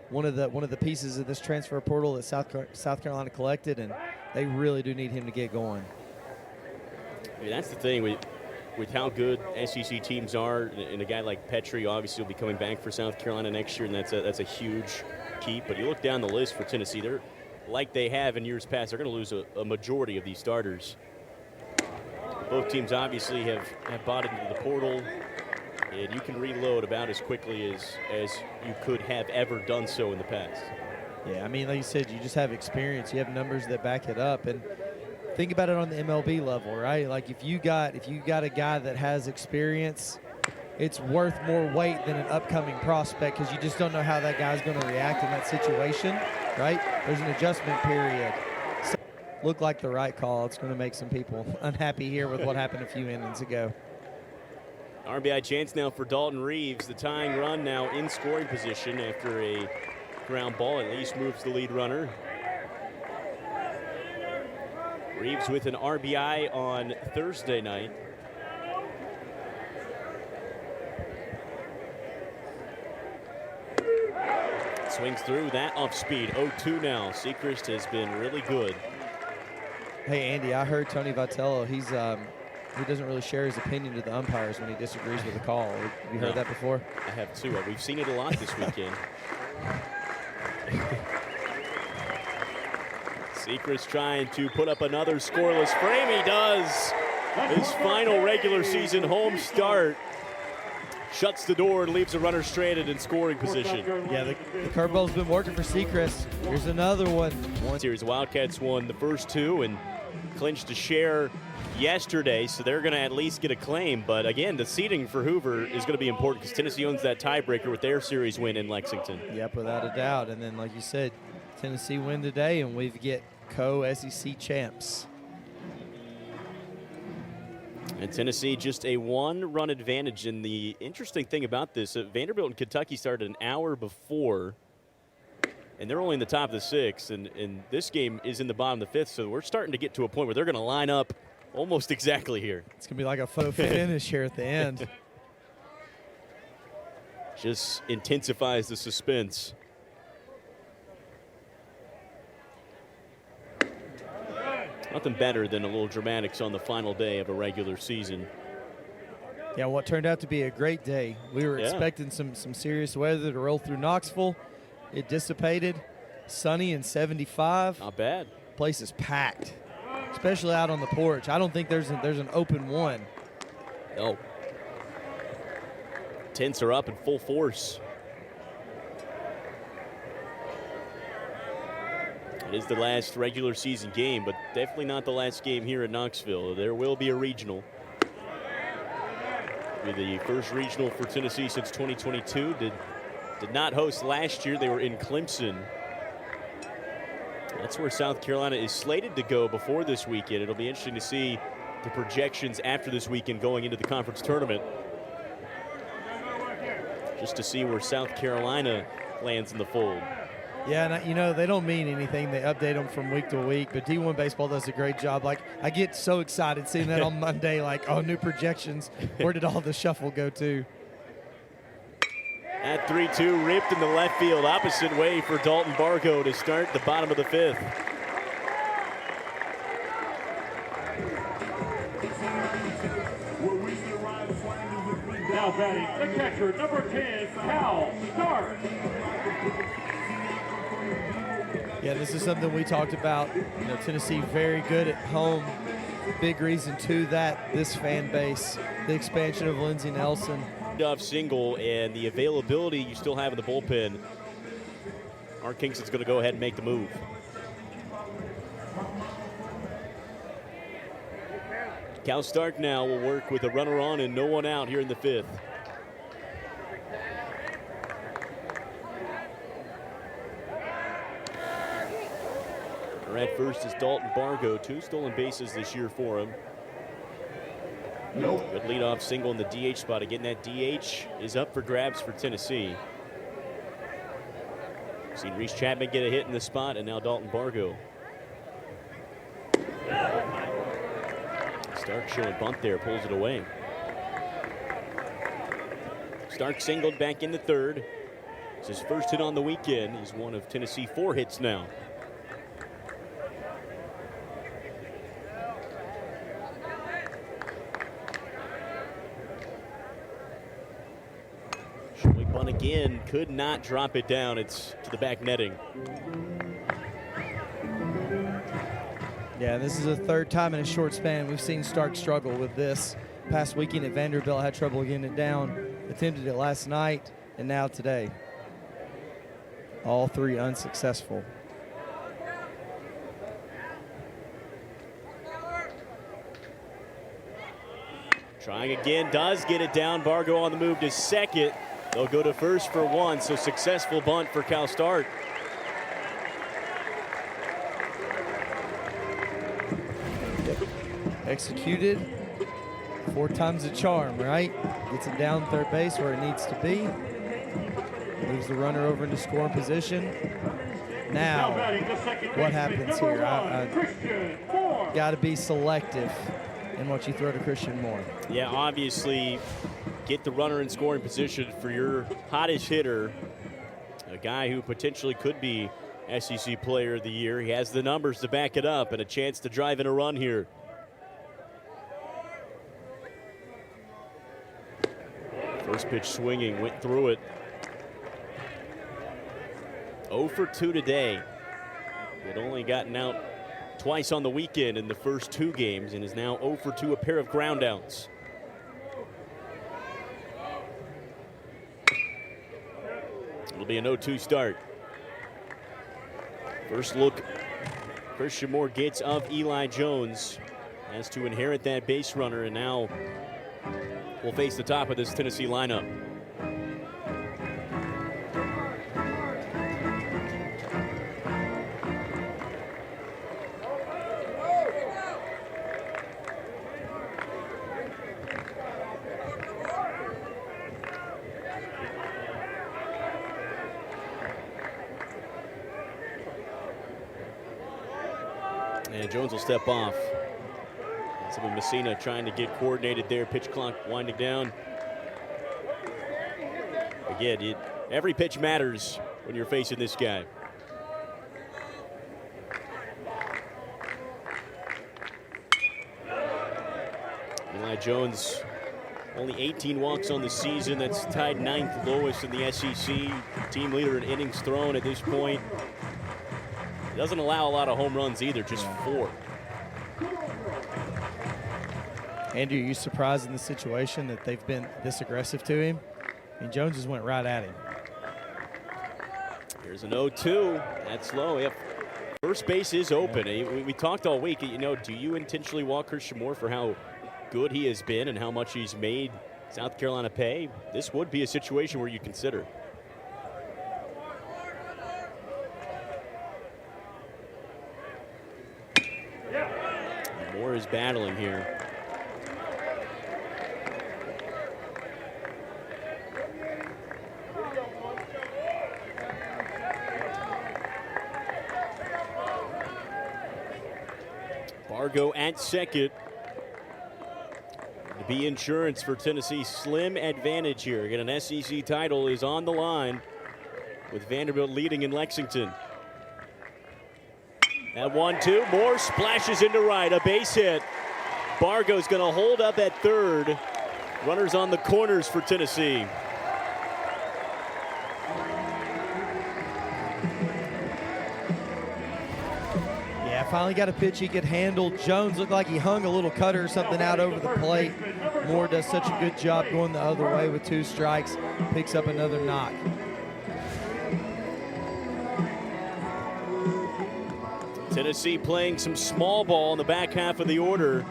One of the pieces of this transfer portal that South Carolina collected, and they really do need him to get going. I mean, that's the thing with how good SEC teams are, and a guy like Petrie obviously will be coming back for South Carolina next year, and that's a huge keep. But you look down the list for Tennessee, they're like they have in years past. They're going to lose a majority of these starters. Both teams obviously have bought into the portal, and you can reload about as quickly as you could have ever done so in the past. Yeah, I mean, like you said, you just have experience. You have numbers that back it up. And think about it on the MLB level, right? Like if you got a guy that has experience, it's worth more weight than an upcoming prospect because you just don't know how that guy's going to react in that situation, right? There's an adjustment period. So look like the right call. It's going to make some people unhappy here with what happened a few innings ago. RBI chance now for Dalton Reeves. The tying run now in scoring position after a ground ball at least moves the lead runner. Reeves with an RBI on Thursday night. Swings through that off speed. 0-2 now. Sechrist has been really good. Hey, Andy, I heard Tony Vitello. He doesn't really share his opinion to the umpires when he disagrees with a call. Have you heard that before? I have too. We've seen it a lot this weekend. Sechrist trying to put up another scoreless frame. He does. His final regular season home start. Shuts the door and leaves a runner stranded in scoring position. Yeah, the curveball's been working for Sechrist. Here's another one. Series Wildcats won the first two and clinched a share yesterday, so they're going to at least get a claim. But again, the seeding for Hoover is going to be important because Tennessee owns that tiebreaker with their series win in Lexington. Yep, without a doubt. And then, like you said, Tennessee win today, and we get co-SEC champs. And Tennessee just a one-run advantage. And the interesting thing about this, Vanderbilt and Kentucky started an hour before, and they're only in the top of the sixth, and this game is in the bottom of the fifth, so we're starting to get to a point where they're going to line up almost exactly here. It's going to be like a faux finish here at the end. Just intensifies the suspense. Nothing better than a little dramatics on the final day of a regular season. Yeah, what turned out to be a great day. We were expecting some serious weather to roll through Knoxville. It dissipated. Sunny and 75. Not bad. Place is packed, especially out on the porch. I don't think there's an open one. No. Tents are up in full force. It is the last regular season game, but definitely not the last game here in Knoxville. There will be a regional. It'll be the first regional for Tennessee since 2022. Did not host last year. They were in Clemson. That's where South Carolina is slated to go before this weekend. It'll be interesting to see the projections after this weekend going into the conference tournament. Just to see where South Carolina lands in the fold. Yeah, and you know, they don't mean anything. They update them from week to week, but D1 Baseball does a great job. Like, I get so excited seeing that on Monday, like, oh, new projections. Where did all the shuffle go to? At 3-2, ripped in the left field, opposite way for Dalton Bargo to start the bottom of the fifth. Now batting, the catcher, number 10, Cal Stark. Yeah, this is something we talked about. You know, Tennessee very good at home. Big reason to that, this fan base, the expansion of Lindsey Nelson. Off single and the availability you still have in the bullpen. Art Kingston's going to go ahead and make the move. Cal Stark now will work with a runner on and no one out here in the fifth. At first is Dalton Bargo, 2 stolen bases this year for him. Good leadoff single in the DH spot. Again, that DH is up for grabs for Tennessee. Seen Reese Chapman get a hit in the spot, and now Dalton Bargo. Stark showing bunt there, pulls it away. Stark singled back in the third. It's his first hit on the weekend. He's one of Tennessee 4 hits now. Bunt again, could not drop it down. It's to the back netting. Yeah, this is the third time in a short span we've seen Stark struggle with this. Past weekend at Vanderbilt had trouble getting it down. Attempted it last night and now today. All 3 unsuccessful. Trying again, does get it down. Bargo on the move to second. They'll go to first for one, so successful bunt for Cal Start. Executed 4 times the charm, right? Gets it down third base where it needs to be. Moves the runner over into scoring position. Now, what happens here? Got to be selective in what you throw to Christian Moore. Yeah, obviously, get the runner in scoring position for your hottest hitter, a guy who potentially could be SEC Player of the Year. He has the numbers to back it up and a chance to drive in a run here. First pitch swinging, went through it. 0 for 2 today. Had only gotten out twice on the weekend in the first 2 games and is now 0 for 2, a pair of ground outs. It'll be an 0-2 start. First look Christian Moore gets of Eli Jones, has to inherit that base runner, and now will face the top of this Tennessee lineup. And Jones will step off. Some of Messina trying to get coordinated there. Pitch clock winding down. Again, every pitch matters when you're facing this guy. Eli Jones, only 18 walks on the season. That's tied 9th lowest in the SEC. Team leader in innings thrown at this point. Doesn't allow a lot of home runs either, just 4. Andrew, are you surprised in the situation that they've been this aggressive to him? I mean, Jones just went right at him. Here's an 0-2. That's low. Yep. First base is open. We talked all week. You know, do you intentionally walk Christian Moore for how good he has been and how much he's made South Carolina pay? This would be a situation where you consider. Moore is battling here. Bargo at second. To be insurance for Tennessee. Slim advantage here. Again, an SEC title is on the line with Vanderbilt leading in Lexington. That 1-2, Moore splashes into right, a base hit. Bargo's going to hold up at third. Runners on the corners for Tennessee. Yeah, finally got a pitch he could handle. Jones looked like he hung a little cutter or something out over the plate. Moore does such a good job going the other way with 2 strikes. Picks up another knock. Tennessee playing some small ball in the back half of the order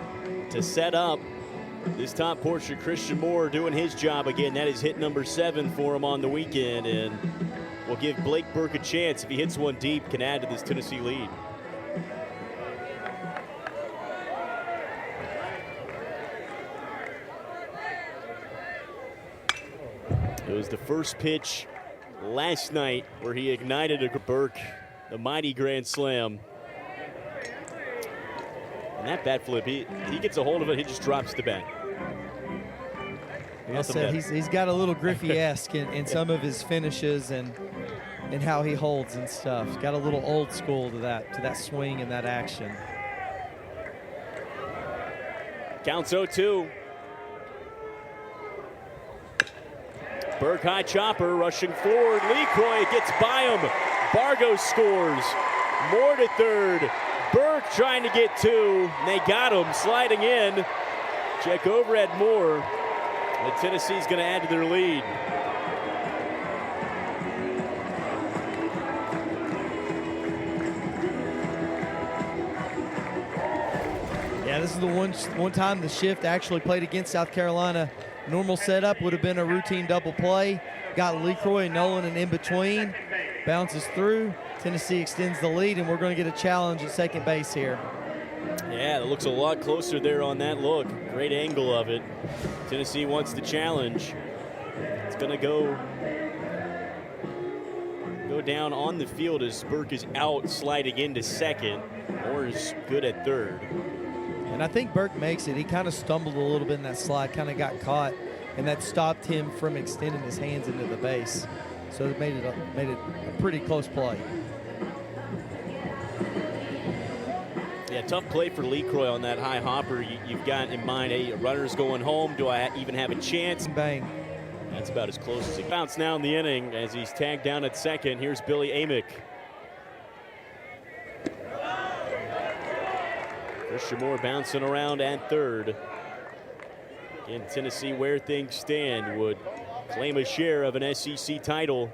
to set up this top portion. Christian Moore doing his job again. That is hit number 7 for him on the weekend, and will give Blake Burke a chance. If he hits one deep, can add to this Tennessee lead. It was the first pitch last night where he ignited a Burke, the mighty grand slam. And that bat flip, he gets a hold of it, he just drops the bat. Like I said, he's got a little Griffey-esque in some of his finishes and how he holds and stuff. Got a little old school to that swing and that action. Counts 0-2. Burke high chopper rushing forward. LeCroy gets by him. Bargo scores. Moore to third. Burke trying to get 2. And they got him sliding in. Check over at Moore. And Tennessee's going to add to their lead. Yeah, this is the one time the shift actually played against South Carolina. Normal setup would have been a routine double play. Got LeCroy and Nolan and in between. Bounces through. Tennessee extends the lead, and we're going to get a challenge at second base here. Yeah, it looks a lot closer there on that look. Great angle of it. Tennessee wants the challenge. It's going to go down on the field as Burke is out, sliding into second. Moore is good at third. And I think Burke makes it. He kind of stumbled a little bit in that slide, kind of got caught, and that stopped him from extending his hands into the base. So it made it a pretty close play. Yeah, tough play for LeCroy on that high hopper. You've got in mind, hey, a runner's going home. Do I even have a chance? Bang. That's about as close as it counts now in the inning as he's tagged down at second. Here's Billy Amick. Christian Moore bouncing around at third. Again, Tennessee, where things stand, would claim a share of an SEC title.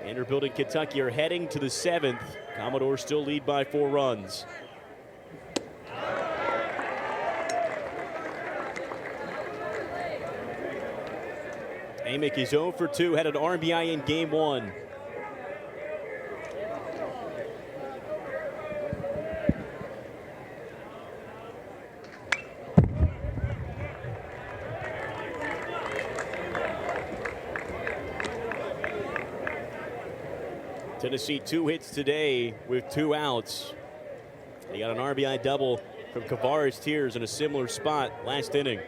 Vanderbilt and Kentucky are heading to the seventh. Commodores still lead by 4 runs. Amick is 0 for 2, had an RBI in game 1. Tennessee 2 hits today with 2 outs. They got an RBI double from Kavares Tears in a similar spot last inning.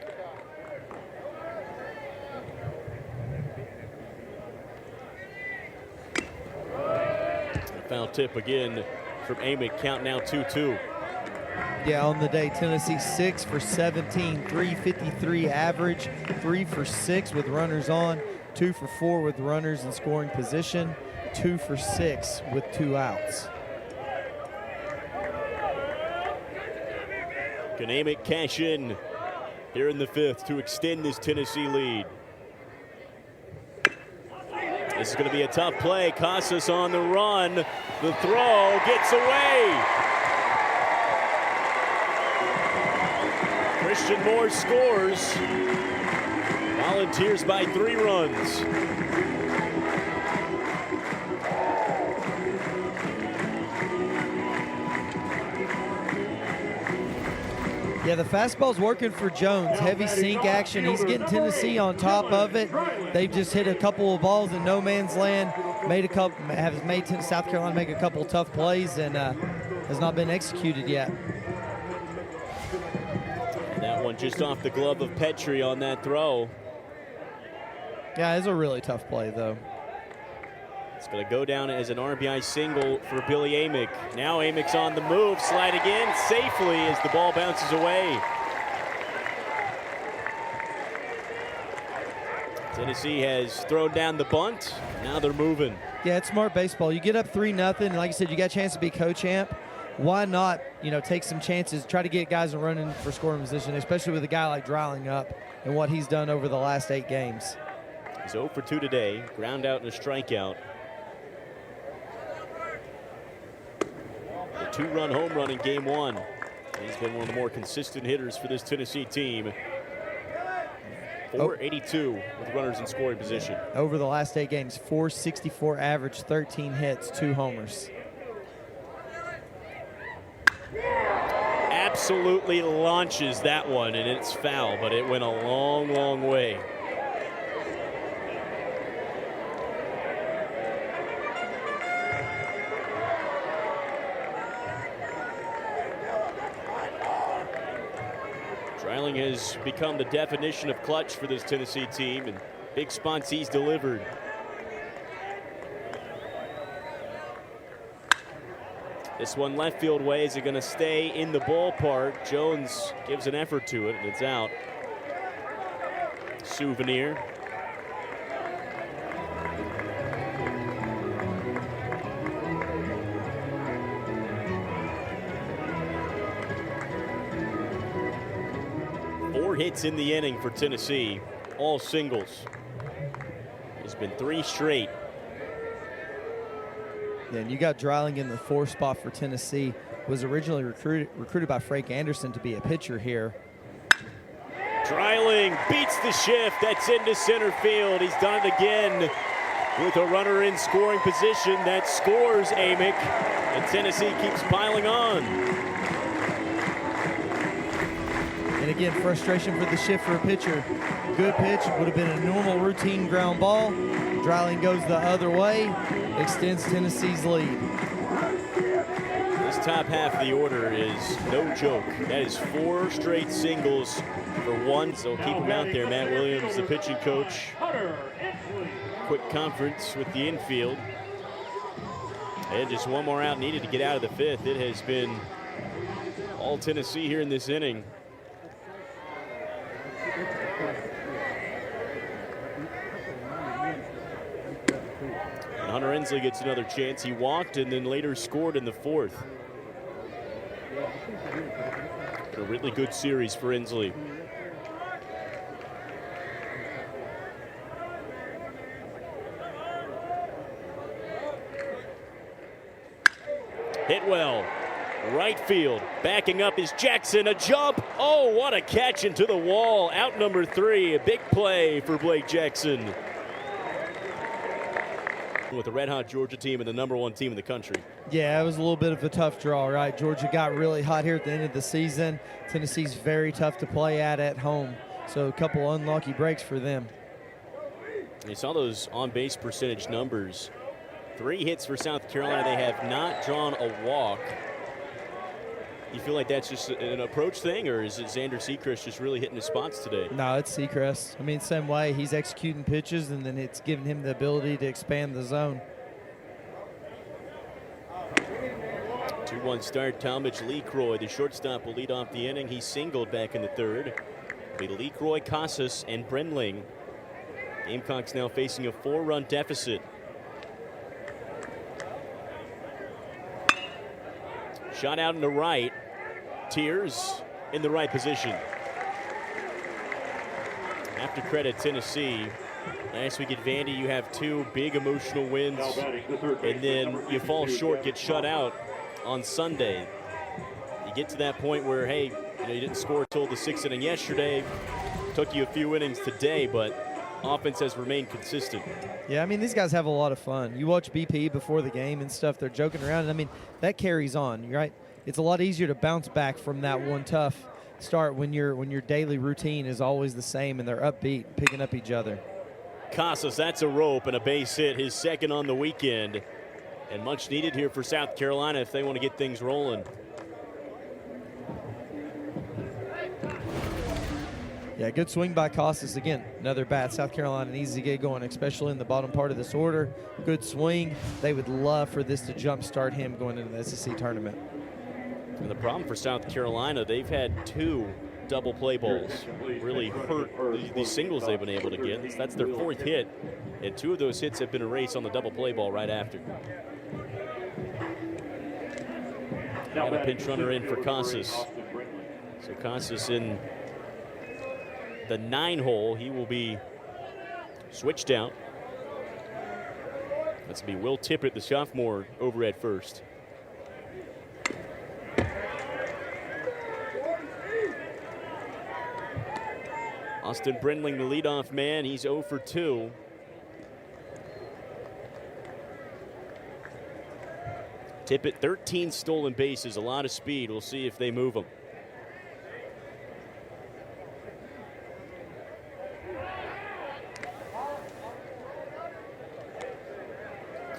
Foul tip again from Amick. Count now 2-2. Yeah, on the day, Tennessee 6 for 17, 353 average, 3 for 6 with runners on, 2 for 4 with runners in scoring position, 2 for 6 with 2 outs. Can Amick cash in here in the 5th to extend this Tennessee lead? This is going to be a tough play. Casas on the run. The throw gets away. Christian Moore scores. Volunteers by 3 runs. Yeah, the fastball's working for Jones. Heavy sink action. He's getting Tennessee on top of it. They've just hit a couple of balls in no man's land. Have made South Carolina make a couple tough plays and has not been executed yet. And that one just off the glove of Petrie on that throw. Yeah, it's a really tough play though. It's going to go down as an RBI single for Billy Amick. Now Amick's on the move, sliding in safely as the ball bounces away. Tennessee has thrown down the bunt. Now they're moving. Yeah, it's smart baseball. You get up 3-0, and like you said, you got a chance to be co-champ. Why not, take some chances, try to get guys running for scoring position, especially with a guy like Dreiling up and what he's done over the last 8 games. He's 0 for 2 today, ground out and a strikeout. A 2-run home run in game 1. He's been one of the more consistent hitters for this Tennessee team. 482 with runners in scoring position. Over the last 8 games, 464 average, 13 hits, 2 homers. Absolutely launches that one, and it's foul, but it went a long, long way. Dreiling has become the definition of clutch for this Tennessee team, and big spots he's delivered. This one left field way. Is it going to stay in the ballpark? Jones gives an effort to it, and it's out. Souvenir. Four hits in the inning for Tennessee, all singles. It's been 3 straight. Yeah, and you got Dreiling in the 4 spot for Tennessee. was originally recruited by Frank Anderson to be a pitcher here. Dreiling beats the shift. That's into center field. He's done it again with a runner in scoring position. That scores Amick, and Tennessee keeps piling on. And again, frustration for the shift for a pitcher. Good pitch, would have been a normal routine ground ball. Dreiling goes the other way, extends Tennessee's lead. This top half of the order is no joke. That is 4 straight singles for one, so keep him out there. Matt Williams, the pitching coach. Quick conference with the infield. And just one more out needed to get out of the 5th. It has been all Tennessee here in this inning. And Hunter Ensley gets another chance. He walked and then later scored in the 4th. A really good series for Ensley. Hit well, right field. Backing up is Jackson, a jump. Oh, what a catch into the wall. Out number 3, a big play for Blake Jackson. With the red-hot Georgia team and the #1 team in the country. Yeah, it was a little bit of a tough draw, right? Georgia got really hot here at the end of the season. Tennessee's very tough to play at home, so a couple unlucky breaks for them. You saw those on-base percentage numbers. 3 hits for South Carolina. They have not drawn a walk. You feel like that's just an approach thing, or is it Xander Sechrest just really hitting his spots today? No, it's Sechrest. I mean, same way. He's executing pitches, and then it's giving him the ability to expand the zone. 2-1 start. Talmadge Lecroy, the shortstop, will lead off the inning. He singled back in the 3rd. Be Lecroy, Casas, and Brenling. Gamecocks now facing a 4-run deficit. Shot out in the right. Tears in the right position. Have to credit Tennessee. Last week at Vandy, you have 2 big emotional wins, and then you fall short, get shut out on Sunday. You get to that point where, hey, you didn't score until the 6th inning yesterday. Took you a few innings today, but offense has remained consistent. Yeah, I mean, these guys have a lot of fun. You watch BP before the game and stuff, they're joking around, and I mean, that carries on, right? It's a lot easier to bounce back from that one tough start when your daily routine is always the same and they're upbeat, picking up each other. Casas, that's a rope and a base hit, his 2nd on the weekend. And much needed here for South Carolina if they want to get things rolling. Yeah, good swing by Casas. Again, another bat. South Carolina needs to get going, especially in the bottom part of this order. Good swing. They would love for this to jumpstart him going into the SEC tournament. And the problem for South Carolina, they've had 2 double play balls really hurt the singles they've been able to get. That's their 4th hit, and 2 of those hits have been erased on the double play ball right after. And a pinch runner in for Casas. So Casas in the 9 hole. He will be switched out. That's going to be Will Tippett, the sophomore, over at first. Austin Brenling, the leadoff man. He's 0 for 2. Tippett, 13 stolen bases, a lot of speed. We'll see if they move him.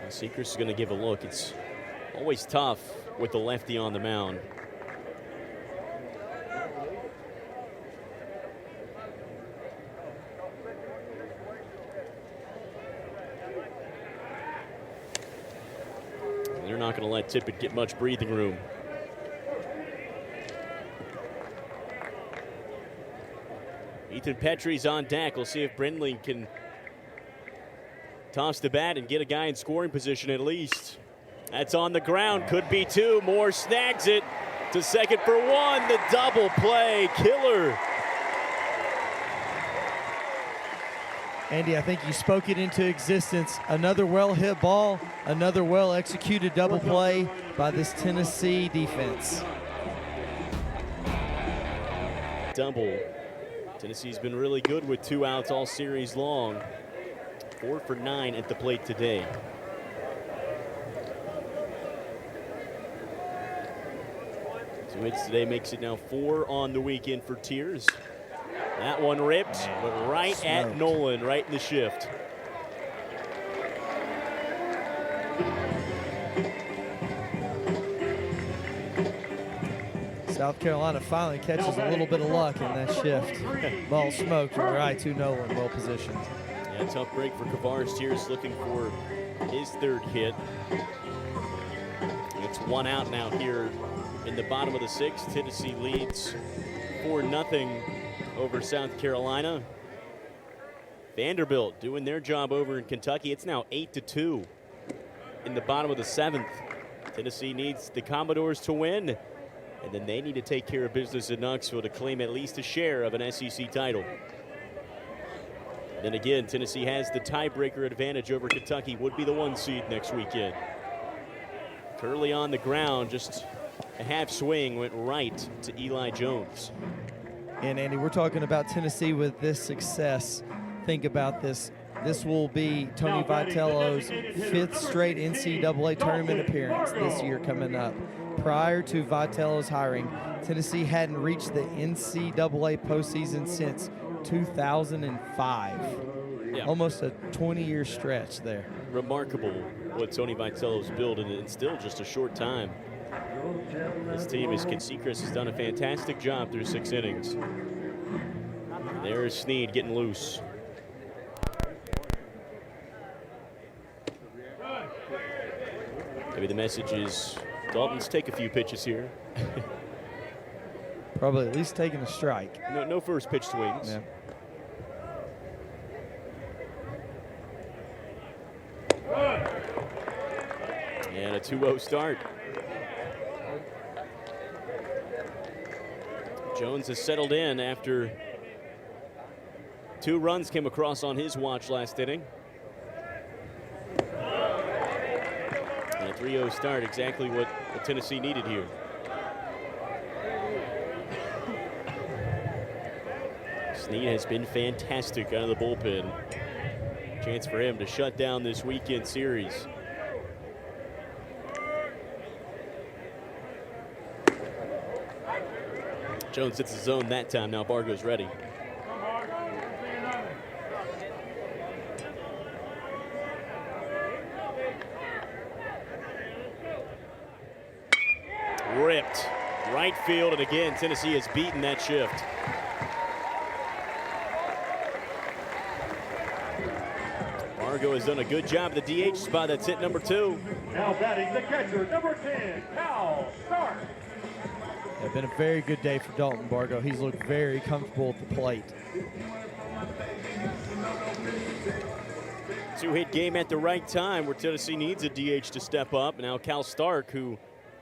Sechrest is going to give a look. It's always tough with the lefty on the mound. And they're not going to let Tippett get much breathing room. Ethan Petrie's on deck. We'll see if Brenling can toss the bat and get a guy in scoring position at least. That's on the ground, could be 2. Moore snags it to second for 1. The double play killer. Andy, I think you spoke it into existence. Another well-hit ball, another well-executed double play by this Tennessee defense. Double. Tennessee's been really good with 2 outs all series long. 4 for 9 at the plate today. Two hits today makes it now 4 on the weekend for Tears. That one ripped, but right at Nolan, right in the shift. South Carolina finally catches a little bit of luck in that shift. Ball smoked right to Nolan, well positioned. Yeah, tough break for Kavares. Tears looking for his 3rd hit. It's 1 out now here in the bottom of the 6th. Tennessee leads 4-0 over South Carolina. Vanderbilt doing their job over in Kentucky. It's now 8-2 in the bottom of the 7th. Tennessee needs the Commodores to win, and then they need to take care of business in Knoxville to claim at least a share of an SEC title. Then again, Tennessee has the tiebreaker advantage over Kentucky, would be the 1 seed next weekend. Curley on the ground, just a half swing, went right to Eli Jones. And Andy, we're talking about Tennessee with this success. Think about this. This will be Tony Vitello's 5th straight NCAA tournament appearance this year coming up. Prior to Vitello's hiring, Tennessee hadn't reached the NCAA postseason since 2005. Yeah. Almost a 20-year stretch there. Remarkable what Tony Vitello's built in still just a short time. This team, as Sechrist, has done a fantastic job through 6 innings. There's Snead getting loose. Maybe the message is Dalton's take a few pitches here. Probably at least taking a strike. No first pitch swings. Yeah. And a 2-0 start. Jones has settled in after 2 runs came across on his watch last inning. And a 3-0 start, exactly what Tennessee needed here. Snead has been fantastic out of the bullpen. Chance for him to shut down this weekend series. Jones hits the zone that time. Now Bargo's ready. Ripped right field, and again Tennessee has beaten that shift. Bargo has done a good job at the DH spot. That's hit number 2. Now batting the catcher, number 10, Cal Stark. It's been a very good day for Dalton Bargo. He's looked very comfortable at the plate. 2-hit game at the right time where Tennessee needs a DH to step up. Now Cal Stark, who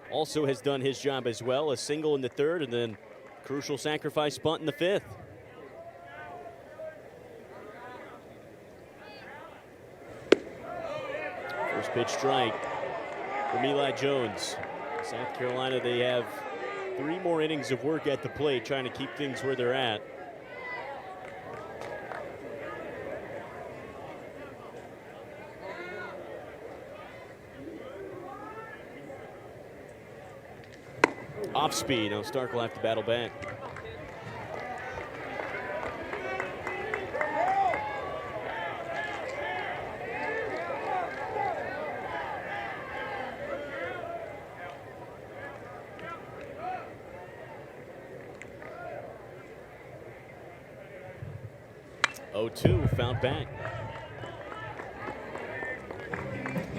also has done his job as well. A single in the 3rd and then crucial sacrifice bunt in the 5th. First pitch strike from Eli Jones. South Carolina, they have 3 more innings of work at the plate trying to keep things where they're at. Off speed. Now Stark will have to battle back. Found back.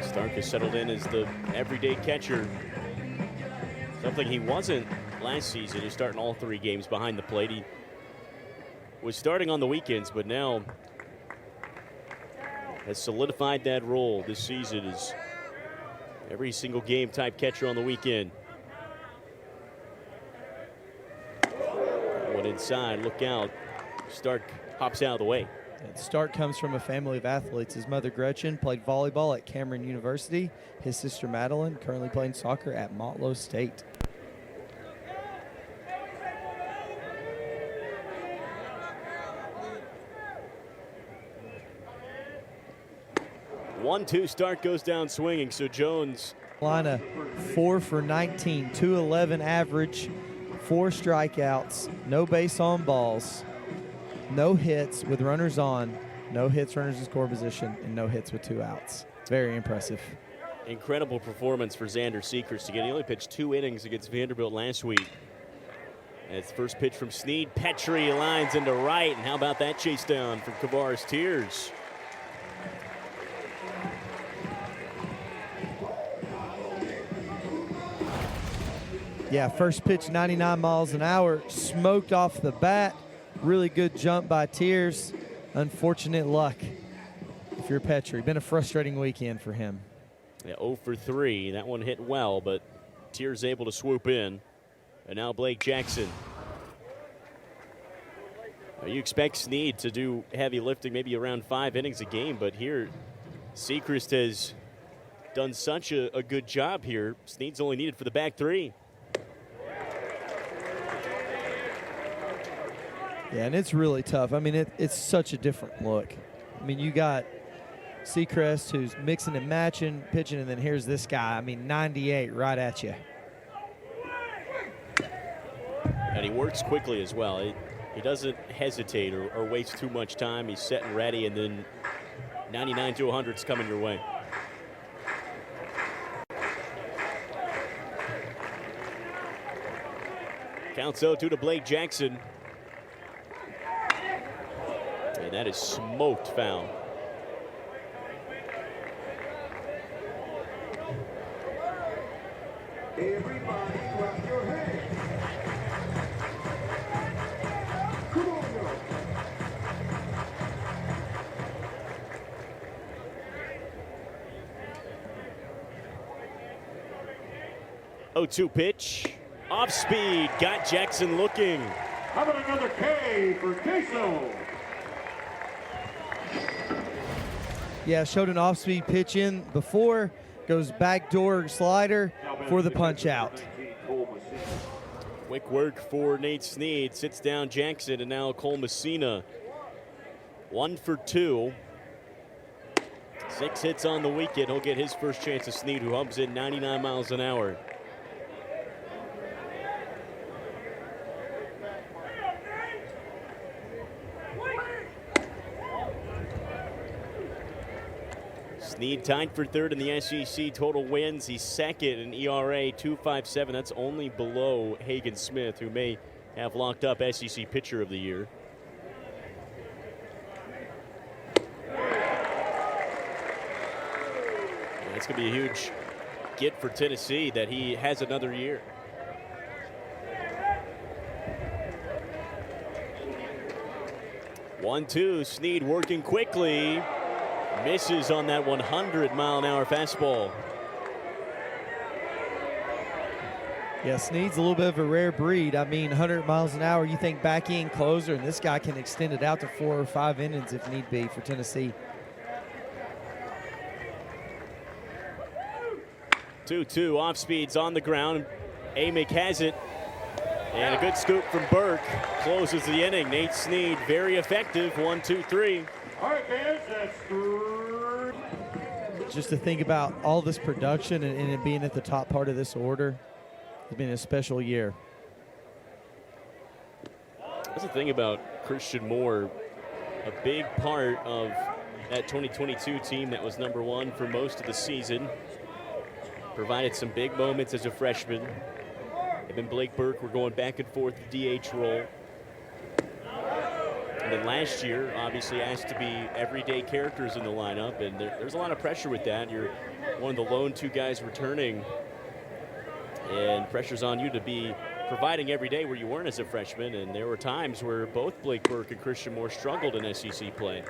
Stark has settled in as the everyday catcher. Something he wasn't last season. He's starting all 3 games behind the plate. He was starting on the weekends, but now has solidified that role this season as every single game type catcher on the weekend. One inside, look out. Stark hops out of the way. The start comes from a family of athletes. His mother, Gretchen, played volleyball at Cameron University. His sister, Madeline, currently playing soccer at Motlow State. One-two start goes down swinging, so Jones. Carolina 4 for 19, 211 average, 4 strikeouts, no base on balls, no hits with runners on, no hits, runners in score position, and no hits with 2 outs. Very impressive. Incredible performance for Xander Sechrist again. He only pitched 2 innings against Vanderbilt last week. And it's first pitch from Snead. Petrie lines into right, and how about that chase down from Kavares Tears? Yeah, first pitch 99 miles an hour, smoked off the bat. Really good jump by Tears. Unfortunate luck if you're Petrie. Been a frustrating weekend for him. Yeah, 0 for 3. That one hit well, but Tears able to swoop in. And now Blake Jackson. You expect Snead to do heavy lifting, maybe around 5 innings a game, but here Sechrist has done such a good job here. Snead's only needed for the back 3. Yeah, and it's really tough. I mean, it's such a different look. I mean, you got Sechrist who's mixing and matching, pitching, and then here's this guy. I mean, 98 right at you. And he works quickly as well. He doesn't hesitate or waste too much time. He's set and ready, and then 99 to 100 is coming your way. Counts 0-2 to Blake Jackson. And that is smoked foul. Everybody clap your hands. Come on, girl. 0-2 pitch. Off speed. Got Jackson looking. How about another K for Queso? Yeah, showed an off-speed pitch in before. Goes backdoor slider for the punch out. Quick work for Nate Snead. Sits down Jackson, and now Cole Messina. 1 for 2. 6 hits on the weekend. He'll get his first chance of Snead, who hums in 99 miles an hour. Snead tied for 3rd in the SEC total wins. He's 2nd in ERA, 2.57. That's only below Hagen Smith, who may have locked up SEC Pitcher of the Year. And it's going to be a huge get for Tennessee that he has another year. One-two, Snead working quickly. Misses on that 100-mile-an-hour fastball. Yeah, Snead's a little bit of a rare breed. I mean, 100 miles an hour, you think backhand closer, and this guy can extend it out to 4 or 5 innings if need be for Tennessee. 2-2, off speeds on the ground. Amick has it. And a good scoop from Burke closes the inning. Nate Snead, very effective. 1, 2, 3. All right, fans, that's 3. Just to think about all this production and it being at the top part of this order, it's been a special year. That's the thing about Christian Moore. A big part of that 2022 team that was #1 for most of the season. Provided some big moments as a freshman. Him and Blake Burke were going back and forth the DH role. And then last year, obviously asked to be everyday characters in the lineup, and there's a lot of pressure with that. You're one of the lone 2 guys returning, and pressure's on you to be providing every day where you weren't as a freshman, and there were times where both Blake Burke and Christian Moore struggled in SEC play.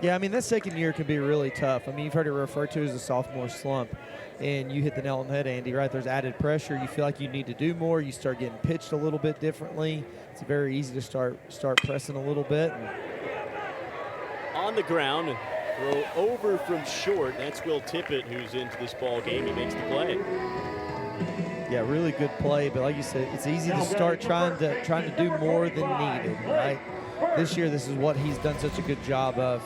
Yeah, I mean, that second year can be really tough. I mean, you've heard it referred to as a sophomore slump, and you hit the nail on the head, Andy, right? There's added pressure. You feel like you need to do more. You start getting pitched a little bit differently. It's very easy to start pressing a little bit. on the ground. Throw over from short. That's Will Tippett, who's into this ball game. He makes the play. Yeah, really good play, but like you said, it's easy to start trying to do more than needed, right? This year, this is what he's done such a good job of.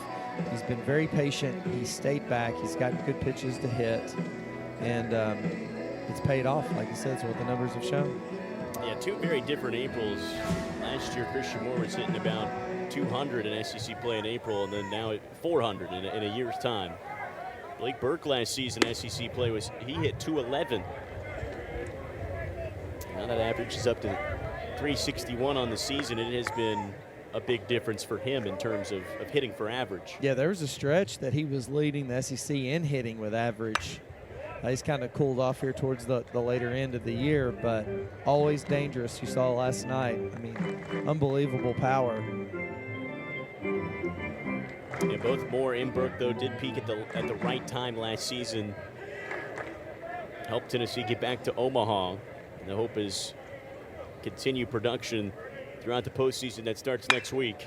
He's been very patient. He stayed back. He's got good pitches to hit, and it's paid off. Like you said, it's what the numbers have shown. Yeah, two very different Aprils. Last year, Christian Moore was hitting about 200 in SEC play in April, and then now at 400 in a year's time. Blake Burke last season SEC play he hit 211. Now that average is up to 361 on the season. It has been a big difference for him in terms of hitting for average. Yeah, there was a stretch that he was leading the SEC in hitting with average. He's kind of cooled off here towards the later end of the year, but always dangerous. You saw last night. I mean, unbelievable power. Yeah, both Moore and Burke, though, did peak at the right time last season. Helped Tennessee get back to Omaha. And the hope is continue production throughout the postseason that starts next week.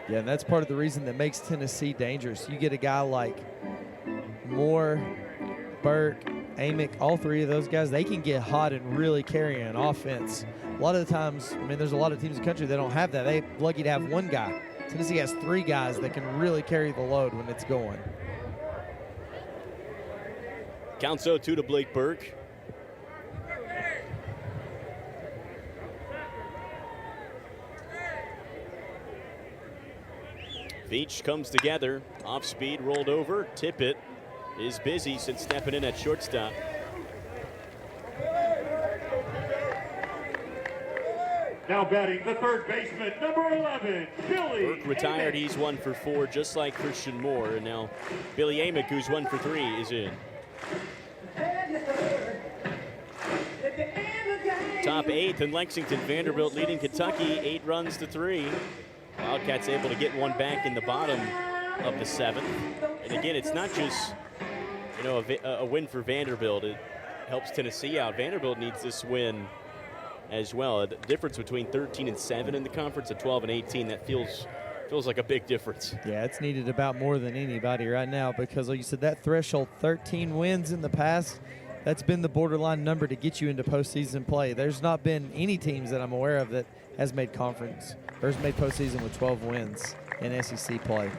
Yeah, and that's part of the reason that makes Tennessee dangerous. You get a guy like Moore, Burke, Amick, all three of those guys, they can get hot and really carry an offense. A lot of the times, I mean, there's a lot of teams in the country that don't have that. They're lucky to have one guy. Tennessee has three guys that can really carry the load when it's going. Counts 0-2 to Blake Burke. Veach comes together, off speed, rolled over. Tippett is busy since stepping in at shortstop. Now batting the third baseman, number 11, Billy. Burke retired. Amick. He's 1 for 4, just like Christian Moore. And now Billy Amick, who's 1 for 3, is in. Top 8th in Lexington. Vanderbilt leading Kentucky 8 runs to 3. Wildcats able to get one back in the bottom of the 7th. And again, it's not just a win for Vanderbilt. It helps Tennessee out. Vanderbilt needs this win as well. The difference between 13 and 7 in the conference and 12 and 18, that feels like a big difference. Yeah, it's needed about more than anybody right now because, like you said, that threshold, 13 wins in the past, that's been the borderline number to get you into postseason play. There's not been any teams that I'm aware of that has made conference or has made postseason with 12 wins in SEC play.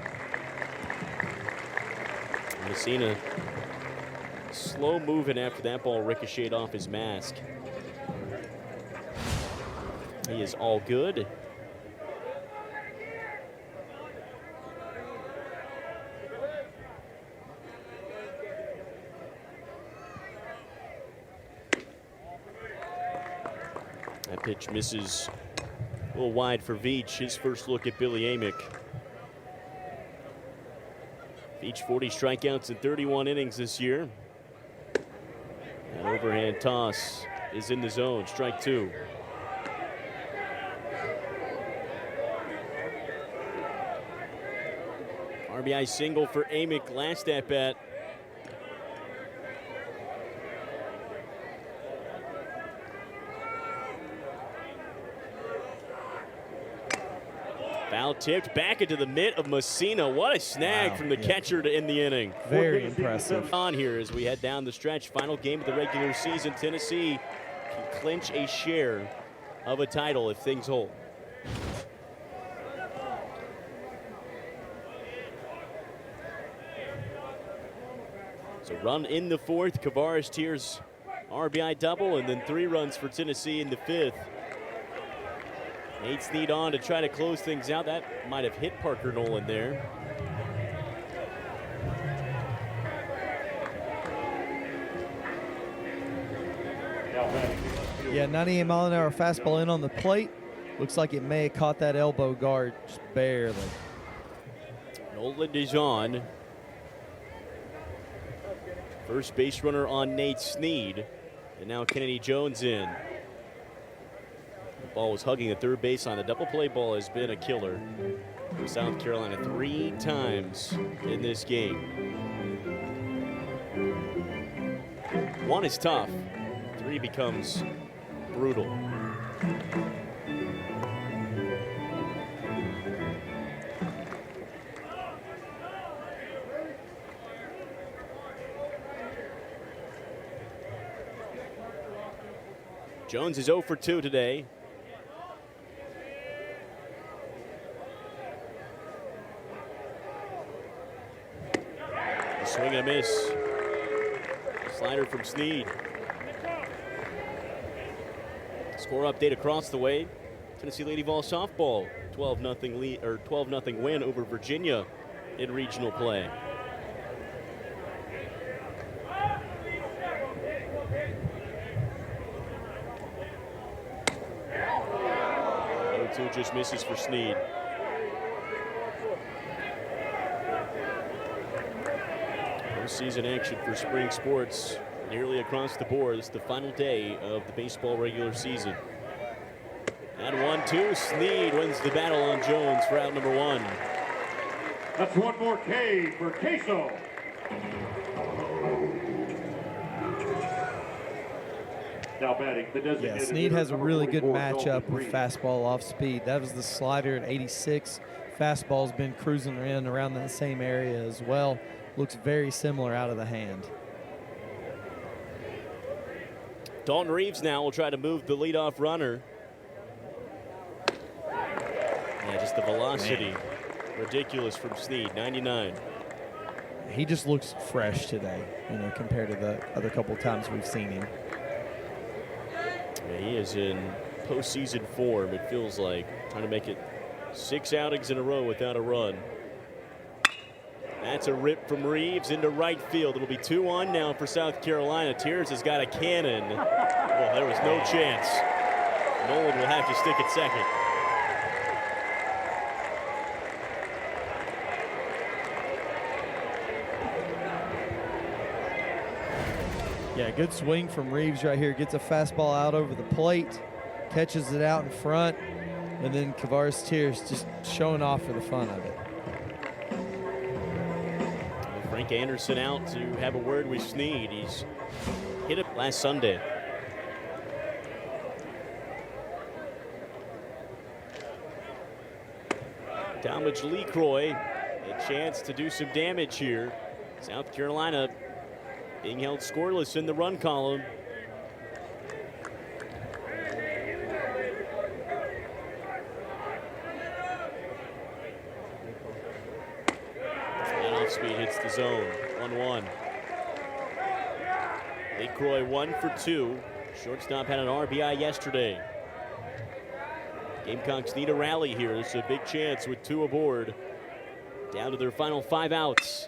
Messina slow moving after that ball ricocheted off his mask. He is all good. That pitch misses a little wide for Veach. His first look at Billy Amick. Veach 40 strikeouts in 31 innings this year. That overhand toss is in the zone, strike 2. RBI single for Amick last at bat. Foul tipped back into the mitt of Messina. What a snag from the catcher to end the inning. Very impressive. On here as we head down the stretch. Final game of the regular season. Tennessee can clinch a share of a title if things hold. So run in the 4th. Kavares Tears RBI double, and then 3 runs for Tennessee in the 5th. Nate Snead on to try to close things out. That might have hit Parker Nolan there. Yeah, 98 mile an hour fastball in on the plate. Looks like it may have caught that elbow guard just barely. Nolan is on. First base runner on Nate Snead. And now Kennedy Jones in. The ball was hugging the third base line. The double play ball has been a killer for South Carolina 3 times in this game. 1 is tough. 3 becomes brutal. Jones is 0 for 2 today. A swing and a miss. Slider from Snead. Score update across the way. Tennessee Lady Vol softball 12-0 lead or 12-0 win over Virginia in regional play. 0-2 just misses for Snead. Postseason action for spring sports nearly across the board. This is the final day of the baseball regular season. And 1-2, Snead wins the battle on Jones for out number 1. That's one more K for Queso. Now batting the designated. Yeah, Snead has a really good 4, matchup Dalton with Reed. fastball off speed. That was the slider at 86. Fastball's been cruising in around that same area as well. Looks very similar out of the hand. Dalton Reeves now will try to move the leadoff runner. Yeah, just the velocity. Ridiculous from Snead, 99. He just looks fresh today, compared to the other couple of times we've seen him. Yeah, he is in postseason form, it feels like. Trying to make it 6 outings in a row without a run. That's a rip from Reeves into right field. It'll be 2-1 now for South Carolina. Tiers has got a cannon. Well, there was no chance. Nolan will have to stick at second. Yeah, good swing from Reeves right here. Gets a fastball out over the plate, catches it out in front, and then Kavaris Tiers just showing off for the fun of it. Frank Anderson out to have a word with Snead. He's hit it last Sunday. Talmadge LeCroy, a chance to do some damage here. South Carolina being held scoreless in the run column. And off speed hits the zone. 1-1. LeCroy 1 for 2. Shortstop had an RBI yesterday. Gamecocks need a rally here. This is a big chance with 2 aboard. Down to their final 5 outs.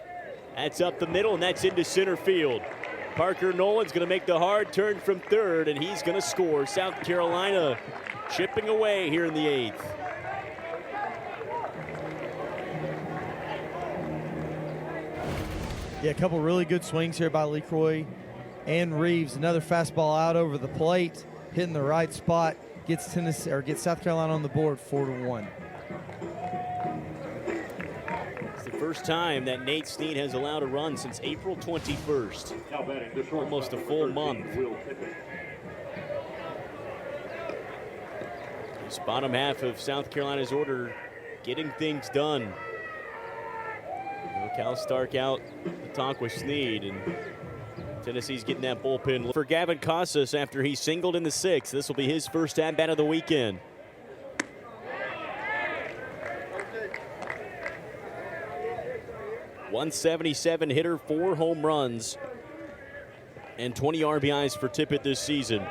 That's up the middle, and that's into center field. Parker Nolan's going to make the hard turn from third, and he's going to score. South Carolina chipping away here in the 8th. Yeah, a couple really good swings here by LeCroy and Reeves. Another fastball out over the plate, hitting the right spot, gets South Carolina on the board 4-1. It's the first time that Nate Snead has allowed a run since April 21st. Now batting the shortstop, Almost a number full 13, month. Will Tippett. This bottom half of South Carolina's order getting things done. Cal Stark out to talk with Snead, and Tennessee's getting that bullpen for Gavin Casas after he singled in the 6th. This will be his first at-bat of the weekend. .177 hitter, 4 home runs, and 20 RBIs for Tippett this season.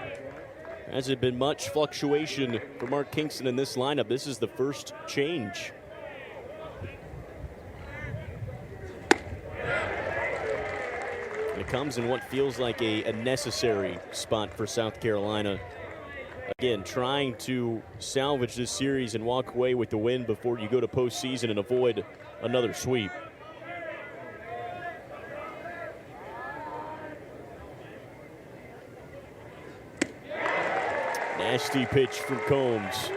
Hasn't been much fluctuation for Mark Kingston in this lineup. This is the first change. And it comes in what feels like a necessary spot for South Carolina. Again, trying to salvage this series and walk away with the win before you go to postseason and avoid another sweep. Nasty pitch from Combs.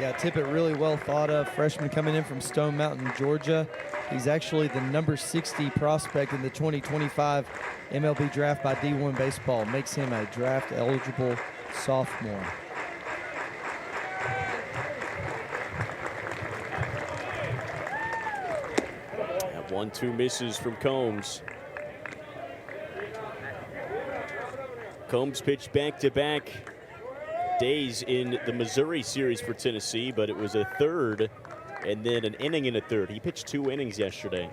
Yeah, Tippett really well thought of. Freshman coming in from Stone Mountain, Georgia. He's actually the number 60 prospect in the 2025 MLB draft by D1 Baseball. Makes him a draft eligible sophomore. Have 1-2 misses from Combs. Combs pitched back-to-back days in the Missouri series for Tennessee, but it was a third and then an inning and a third. He pitched 2 innings yesterday.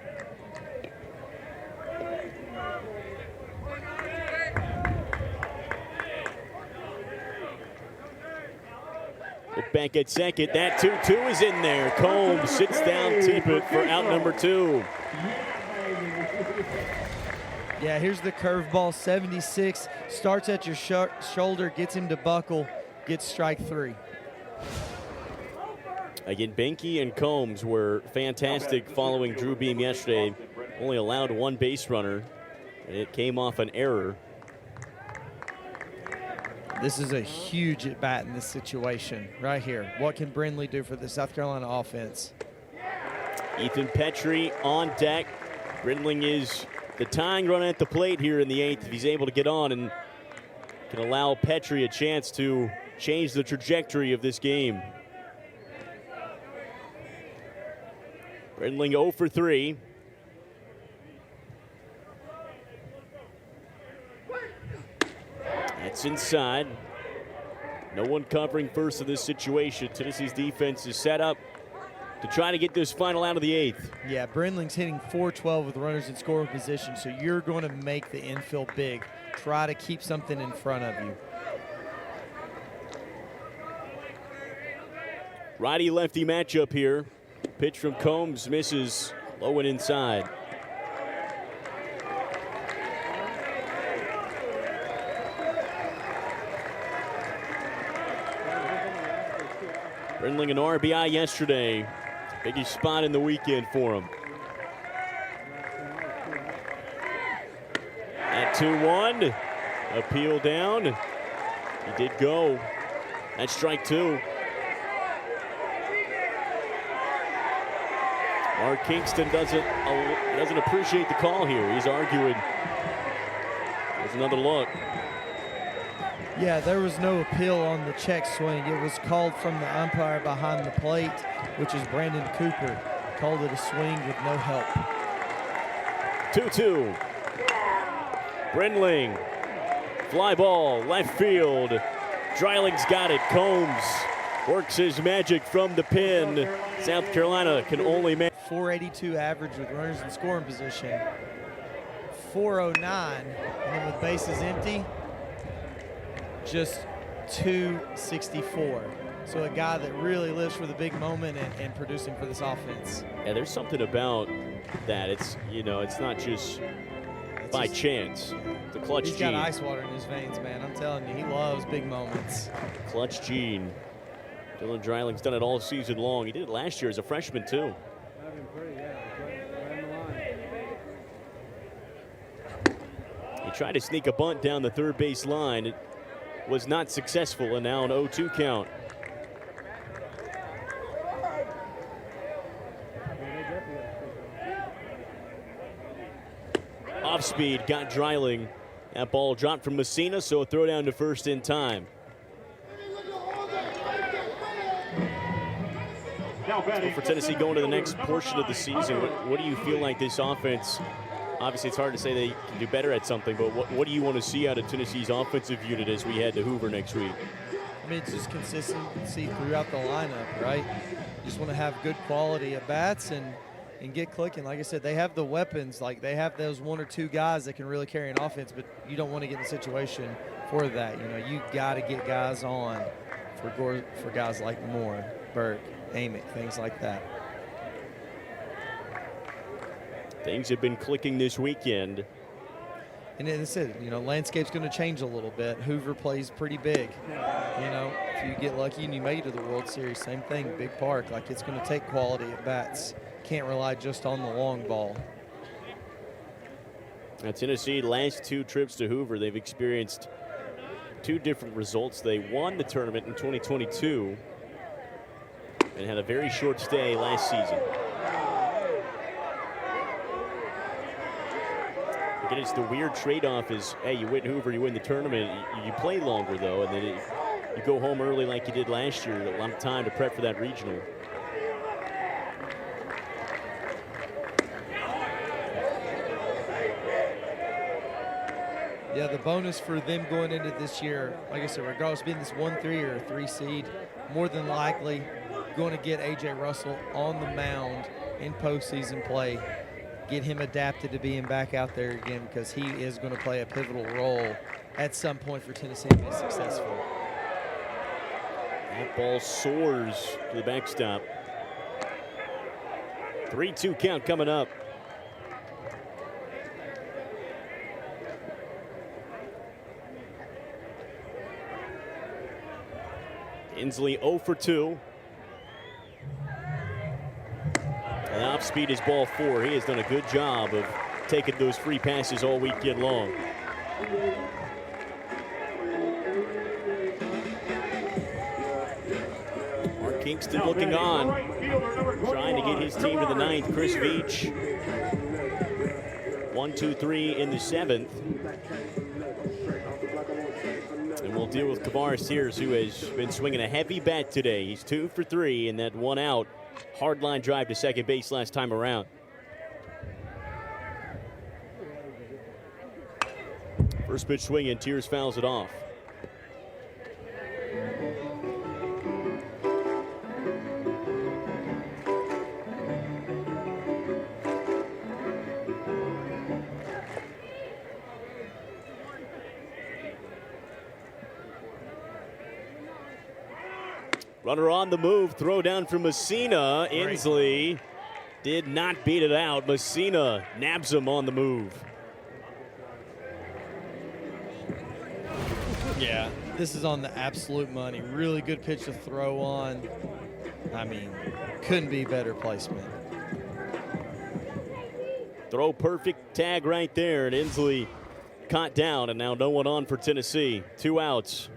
Look back at second. That 2-2 is in there. Combs sits down Tippett for out number 2. Yeah, here's the curveball, 76. Starts at your shoulder, gets him to buckle, gets strike 3. Again, Benke and Combs were fantastic following Drew Beam yesterday. Only allowed 1 base runner, and it came off an error. This is a huge at-bat in this situation right here. What can Brindley do for the South Carolina offense? Ethan Petrie on deck. Brindling is the tying run at the plate here in the 8th. If he's able to get on and can allow Petrie a chance to change the trajectory of this game. Brindling 0 for 3. That's inside. No one covering first in this situation. Tennessee's defense is set up to try to get this final out of the 8th. Yeah, Brindling's hitting .412 with runners in scoring position, so you're going to make the infield big. Try to keep something in front of you. Righty-lefty matchup here. Pitch from Combs misses low and inside. Brindling an RBI yesterday. Biggest spot in the weekend for him. At 2-1, appeal down. He did go. That's strike 2. Mark Kingston doesn't appreciate the call here. He's arguing. There's another look. Yeah, there was no appeal on the check swing. It was called from the umpire behind the plate, which is Brandon Cooper. Called it a swing with no help. 2-2. Brindling. Fly ball, left field. Dreiling's got it. Combs works his magic from the pin. South Carolina can only make 482 average with runners in scoring position. 409, and then with bases empty, just 264. So a guy that really lives for the big moment and producing for this offense. Yeah, there's something about that. It's, it's not just by chance. It's a clutch gene. He's got ice water in his veins, man. I'm telling you, he loves big moments. Clutch gene. Dylan Dreiling's done it all season long. He did it last year as a freshman, too. He tried to sneak a bunt down the third base line. It was not successful, and now an 0-2 count. Off speed, got Dreiling. That ball dropped from Messina, so a throw down to first in time. So for Tennessee going to the next portion of the season, what do you feel like this offense? Obviously, it's hard to say they can do better at something, but what do you want to see out of Tennessee's offensive unit as we head to Hoover next week? I mean, it's just consistency throughout the lineup, right? You just want to have good quality at bats and get clicking. Like I said, they have the weapons. Like, they have those 1 or 2 guys that can really carry an offense, but you don't want to get in a situation for that. You got to get guys on for guys like Moore, Burke, Amick, things like that. Things have been clicking this weekend. And that's it. Landscape's going to change a little bit. Hoover plays pretty big. If you get lucky and you make it to the World Series, same thing, big park. Like, it's going to take quality at bats. Can't rely just on the long ball. Now, Tennessee, last 2 trips to Hoover, they've experienced 2 different results. They won the tournament in 2022 and had a very short stay last season. Again, it's the weird trade-off is, hey, you win Hoover, you win the tournament. You play longer, though, and then you go home early like you did last year. A lot of time to prep for that regional. Yeah, the bonus for them going into this year, like I said, regardless of being this 1-3 or a 3 seed, more than likely going to get A.J. Russell on the mound in postseason play, get him adapted to being back out there again, because he is going to play a pivotal role at some point for Tennessee to be successful. That ball soars to the backstop. 3-2 count coming up. Inslee 0 for 2. And off speed is ball 4. He has done a good job of taking those free passes all weekend long. Mark Kingston looking on, trying to get his team to the 9th. Chris Veach, 1, 2, 3 in the 7th. And we'll deal with Kavar Sears, who has been swinging a heavy bat today. He's 2 for 3 in that 1 out hard line drive to second base last time around. First pitch swinging, Tears fouls it off. Runner on the move, throw down from Messina. Inslee did not beat it out. Messina nabs him on the move. Yeah, this is on the absolute money. Really good pitch to throw on. I mean, couldn't be better placement. Throw perfect tag right there, and Inslee caught down, and now no one on for Tennessee. 2 outs.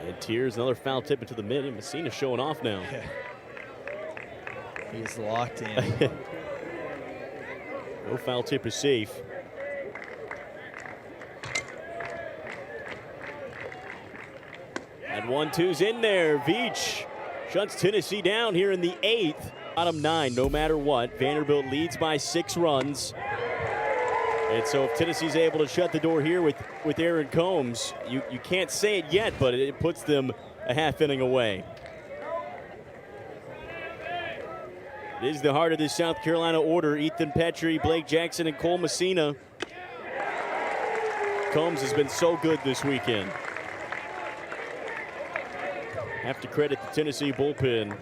And Tears, another foul tip into the mid, and Messina showing off now. Yeah. He's locked in. No foul tip is safe. And 1-2's in there. Veach shuts Tennessee down here in the 8th. Bottom 9, no matter what. Vanderbilt leads by 6 runs. And so if Tennessee's able to shut the door here with Aaron Combs, you can't say it yet, but it puts them a half inning away. It is the heart of this South Carolina order. Ethan Petrie, Blake Jackson, and Cole Messina. Combs has been so good this weekend. Have to credit the Tennessee bullpen.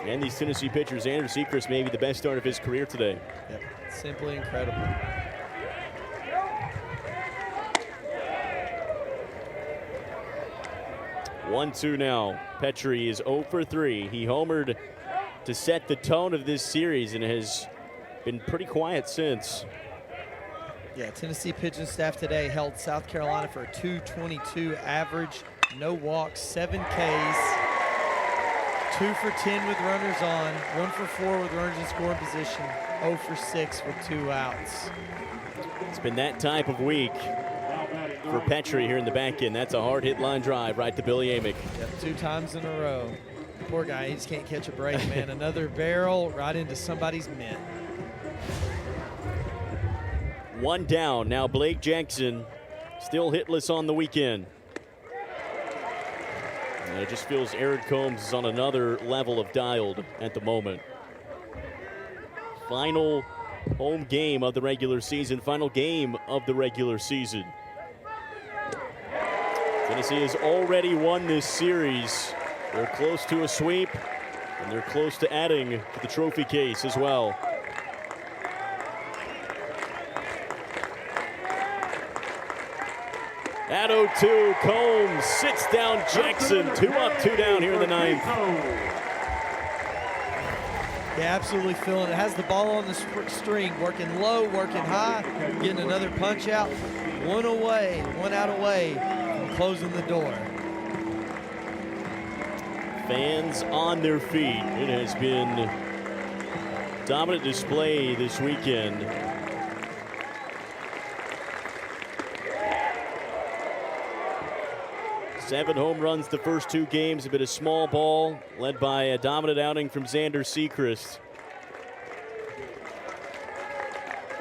And these Tennessee pitchers. Xander Sechrist may be the best start of his career today. Yep. Simply incredible. One, 2 now. Petrie is 0 for 3. He homered to set the tone of this series and has been pretty quiet since. Yeah, Tennessee pitching staff today held South Carolina for a .222 average, no walks, 7 Ks, 2 for 10 with runners on, 1 for 4 with runners in scoring position, 0 for 6 with 2 outs. It's been that type of week for Petrie here in the back end. That's a hard hit line drive right to Billy Amick. Yep, 2 times in a row. Poor guy, he just can't catch a break, man. Another barrel right into somebody's mitt. 1 down. Now Blake Jackson still hitless on the weekend. And it just feels Aaron Combs is on another level of dialed at the moment. Final home game of the regular season. Final game of the regular season. Tennessee has already won this series. They're close to a sweep, and they're close to adding to the trophy case as well. At 0-2, Combs sits down Jackson. 2 up, 2 down here in the 9th. Yeah, absolutely feeling it. Has the ball on the string, working low, working high, getting another punch out. 1 away, 1 out away from closing the door. Fans on their feet. It has been dominant display this weekend. Seven home runs the first 2 games, a bit of small ball, led by a dominant outing from Xander Sechrist.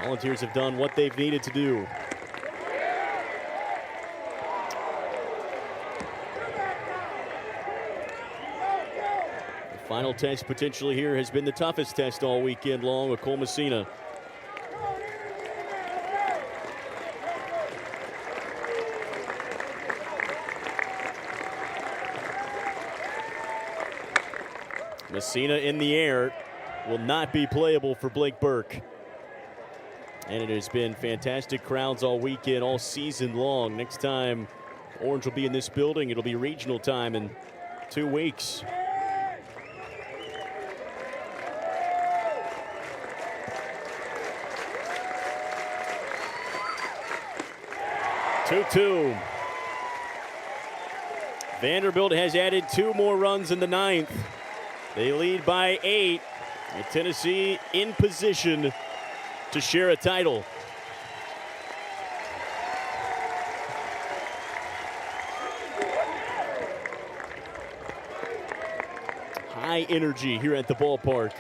Volunteers have done what they've needed to do. The final test potentially here has been the toughest test all weekend long with Cole Messina. Messina in the air will not be playable for Blake Burke. And it has been fantastic crowds all weekend, all season long. Next time Orange will be in this building, it'll be regional time in 2 weeks. Two. Vanderbilt has added 2 more runs in the 9th. They lead by 8, and Tennessee in position to share a title. High energy here at the ballpark.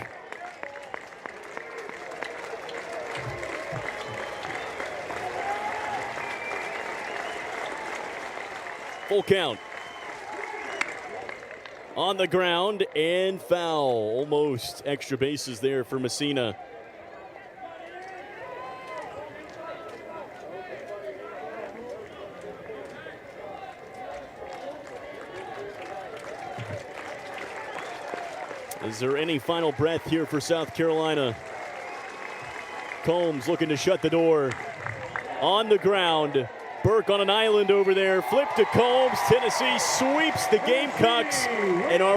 Full count. On the ground and foul. Almost extra bases there for Messina. Is there any final breath here for South Carolina? Combs looking to shut the door. On the ground. Burke on an island over there. Flip to Combs. Tennessee sweeps the Gamecocks and are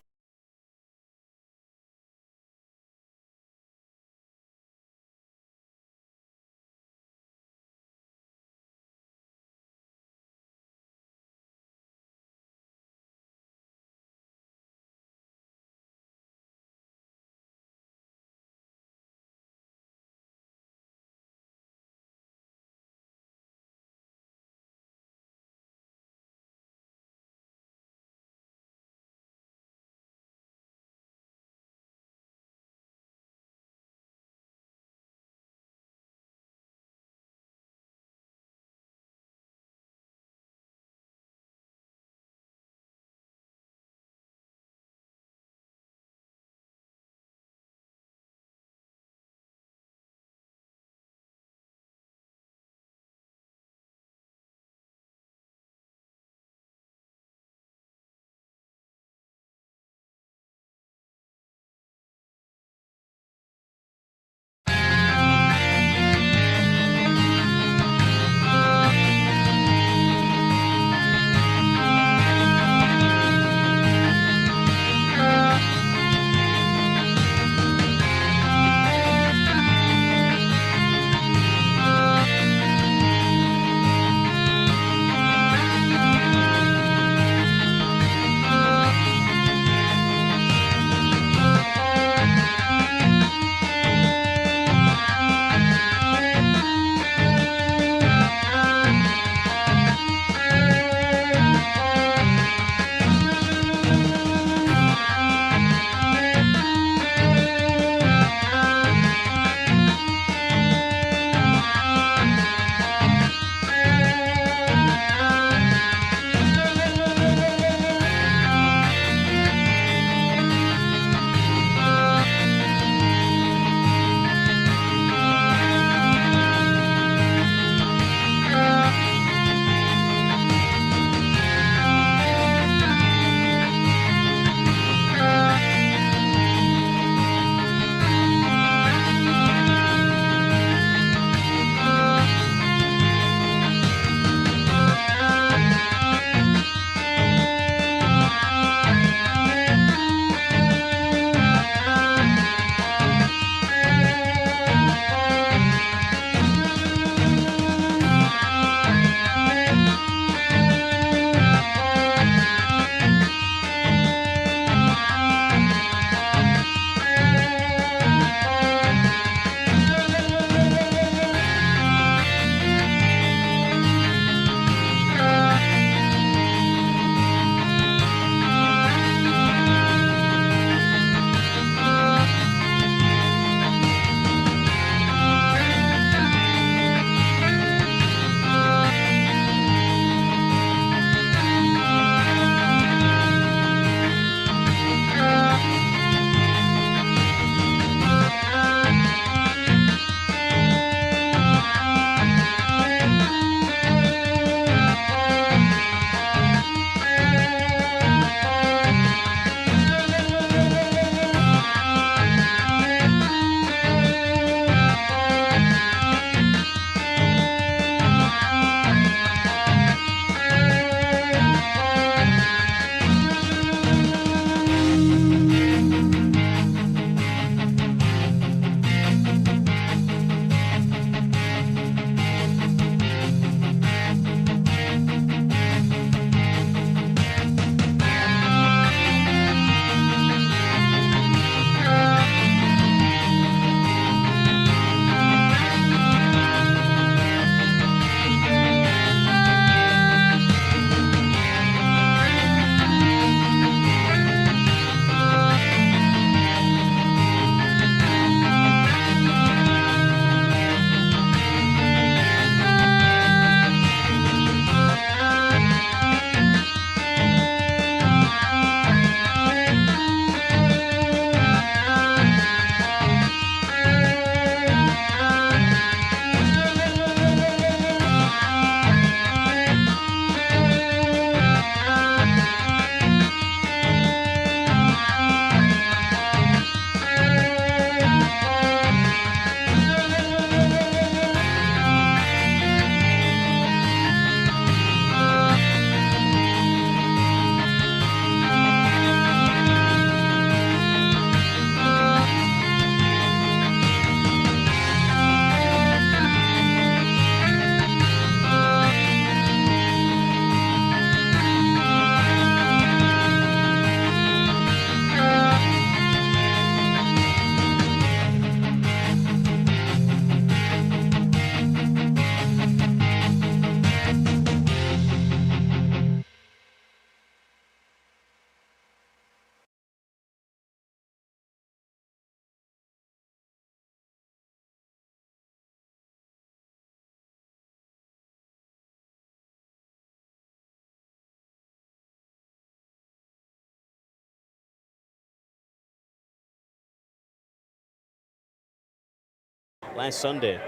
last Sunday.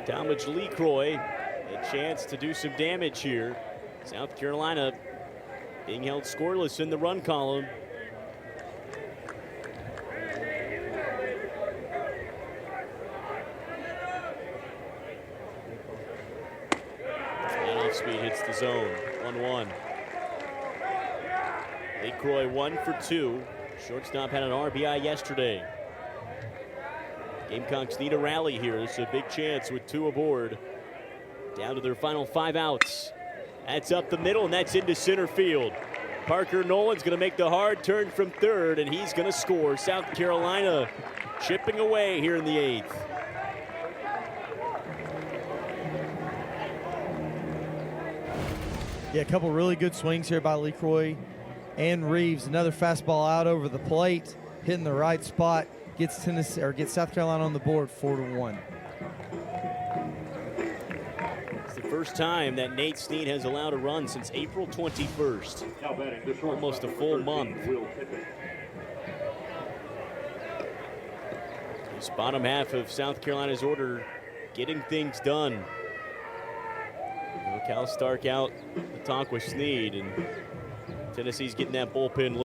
Talmadge LeCroy, a chance to do some damage here. South Carolina being held scoreless in the run column. And off speed hits the zone. 1-1. LeCroy 1 for 2. Shortstop had an RBI yesterday. Gamecocks need a rally here. This is a big chance with 2 aboard. Down to their final 5 outs. That's up the middle, and that's into center field. Parker Nolan's going to make the hard turn from third, and he's going to score. South Carolina chipping away here in the 8th. Yeah, a couple really good swings here by LeCroy and Reeves. Another fastball out over the plate, hitting the right spot, gets Tennessee or gets South Carolina on the board 4-1. It's the first time that Nate Snead has allowed a run since April 21st. Now batting the shortstop, Almost a number full 13, month. Will Pippin. This bottom half of South Carolina's order getting things done. Cal Stark out to talk with Snead, and Tennessee's getting that bullpen